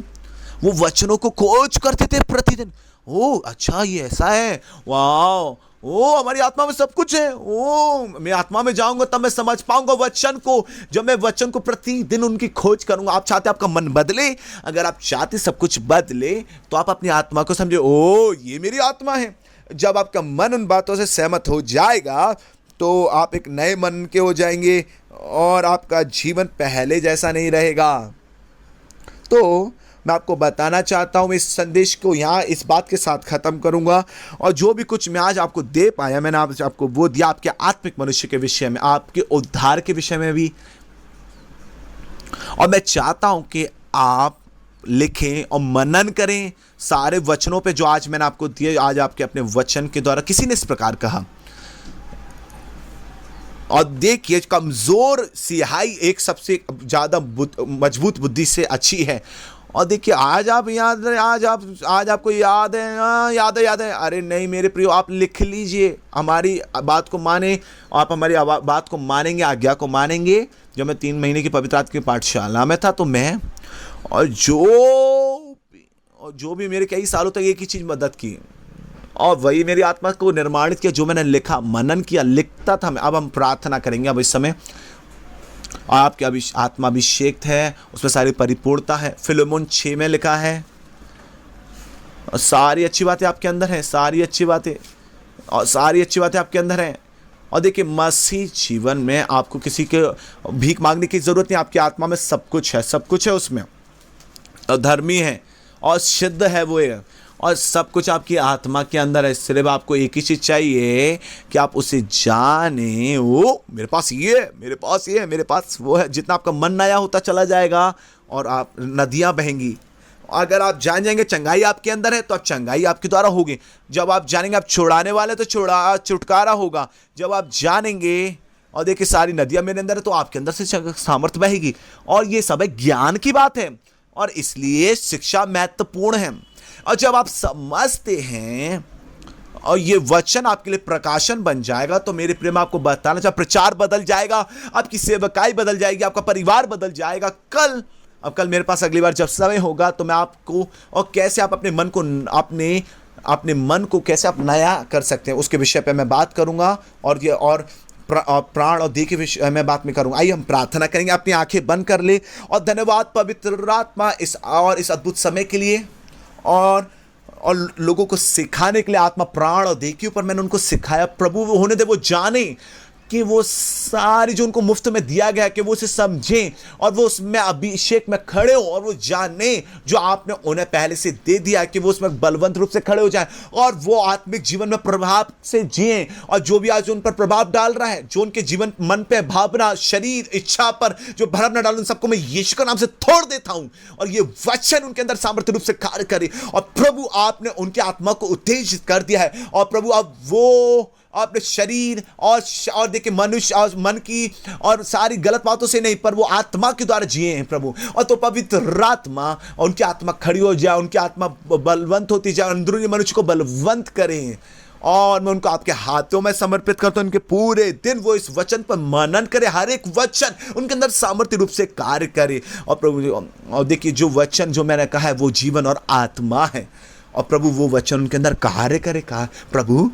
वो वचनों को खोज करते थे प्रतिदिन। ओ अच्छा, ये ऐसा है, वाह, ओ हमारी आत्मा में सब कुछ है, ओ मैं आत्मा में जाऊंगा तब मैं समझ पाऊंगा वचन को, जब मैं वचन को प्रतिदिन उनकी खोज करूंगा। आप चाहते आपका मन बदले, अगर आप चाहते सब कुछ बदले तो आप अपनी आत्मा को समझे, ओ ये मेरी आत्मा है। जब आपका मन उन बातों से सहमत हो जाएगा तो आप एक नए मन के हो जाएंगे और आपका जीवन पहले जैसा नहीं रहेगा। तो मैं आपको बताना चाहता हूँ, इस संदेश को यहाँ इस बात के साथ ख़त्म करूँगा। और जो भी कुछ मैं आज आपको दे पाया, मैंने आपको वो दिया आपके आत्मिक मनुष्य के विषय में, आपके उद्धार के विषय में भी। और मैं चाहता हूँ कि आप लिखें और मनन करें सारे वचनों पे जो आज मैंने आपको दिए। आज आपके अपने वचन के द्वारा किसी ने इस प्रकार कहा, और देखिए कमज़ोर सिहाई एक सबसे ज़्यादा मजबूत बुद्धि से अच्छी है। और देखिए आज आप याद है, आज आपको याद है, हाँ याद है। अरे नहीं मेरे प्रियो, आप लिख लीजिए, हमारी बात को माने, आप हमारी बात को मानेंगे, आज्ञा को मानेंगे। जब मैं 3 महीने की पवित्र आत्मा की पाठशाला में था तो मैं और जो भी मेरे कई सालों तक एक ही चीज़ मदद की, और वही मेरी आत्मा को निर्माणित किया, जो मैंने लिखा, मनन किया, लिखता था मैं। अब हम प्रार्थना करेंगे अब इस समय, आपके आत्मा अभिषेक है, उसमें सारी परिपूर्णता है। फिलेमोन 6 में लिखा है, और सारी अच्छी बातें आपके अंदर हैं, सारी अच्छी बातें आपके अंदर हैं। और देखिए मसीह जीवन में आपको किसी के भीख मांगने की जरूरत नहीं, आपकी आत्मा में सब कुछ है उसमें, और धर्मी है और सिद्ध है वो है, और सब कुछ आपकी आत्मा के अंदर है। सिर्फ आपको एक ही चीज़ चाहिए कि आप उसे जाने। वो मेरे पास ये है, मेरे पास वो है। जितना आपका मन नया होता चला जाएगा और आप नदियाँ बहेंगी। अगर आप जान जाएंगे चंगाई आपके अंदर है तो आप चंगाई आपके द्वारा होगी। जब आप जानेंगे आप छुड़ाने वाले तो छुटकारा होगा। जब आप जानेंगे और देखिए सारी नदियाँ मेरे अंदर है तो आपके अंदर से सामर्थ्य बहेगी। और ये सब है ज्ञान की बात है, और इसलिए शिक्षा महत्वपूर्ण है। और जब आप समझते हैं और ये वचन आपके लिए प्रकाशन बन जाएगा, तो मेरे प्रेम आपको बताना चाहिए, प्रचार बदल जाएगा, आपकी सेवकाई बदल जाएगी, आपका परिवार बदल जाएगा। कल मेरे पास अगली बार जब समय होगा तो मैं आपको, और कैसे आप अपने मन को कैसे आप नया कर सकते हैं उसके विषय पे मैं बात करूंगा, और प्राण और देह के विषय में बात में करूंगा। आइए हम प्रार्थना करेंगे, अपनी आंखें बंद कर ले। और धन्यवाद पवित्र आत्मा इस अद्भुत समय के लिए, और लोगों को सिखाने के लिए। आत्मा प्राण और देह के ऊपर मैंने उनको सिखाया प्रभु, वो होने दे, वो जाने कि वो सारी जो उनको मुफ्त में दिया गया कि वो उसे समझें, और वो उसमें अभिषेक में खड़े हो, और वो जाने जो आपने उन्हें पहले से दे दिया कि वो उसमें बलवंत रूप से खड़े हो जाएं, और वो आत्मिक जीवन में प्रभाव से जिएं। और जो भी आज उन पर प्रभाव डाल रहा है, जो उनके जीवन, मन पे, भावना, शरीर, इच्छा पर जो भरम न डाल, उन सबको मैं यीशु के नाम से तोड़ देता हूं, और ये वचन उनके अंदर सामर्थ्य रूप से कार्य करे। और प्रभु आपने उनकी आत्मा को उत्तेजित कर दिया है, और प्रभु अब वो अपने शरीर और देखिए मनुष्य और मन की और सारी गलत बातों से नहीं, पर वो आत्मा के द्वारा जिए हैं प्रभु। और तो पवित्र आत्मा, और उनकी आत्मा खड़ी हो जाए, उनकी आत्मा बलवंत होती जाए, अंदरूनी मनुष्य को बलवंत करें। और मैं उनको आपके हाथों में समर्पित करता हूं, उनके पूरे दिन वो इस वचन पर मनन करे, हर एक वचन उनके अंदर सामर्थ्य रूप से कार्य करे। और प्रभु, और देखिए जो वचन जो मैंने कहा है वो जीवन और आत्मा है, और प्रभु वो वचन उनके अंदर कार्य करे। कहा प्रभु,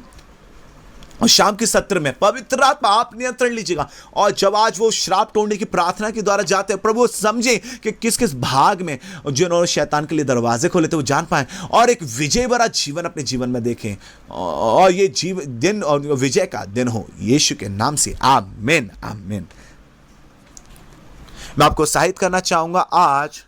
और शाम के सत्र में पवित्र आत्मा आप नियंत्रण लीजिएगा, और जब आज वो श्राप तोड़ने की प्रार्थना के द्वारा जाते हैं प्रभु, समझे कि किस किस भाग में जिन्होंने शैतान के लिए दरवाजे खोले थे वो जान पाए, और एक विजय भरा जीवन अपने जीवन में देखें, और ये दिन और विजय का दिन हो, यीशु के नाम से आमीन आमीन। मैं आपको उत्साहित करना चाहूंगा आज,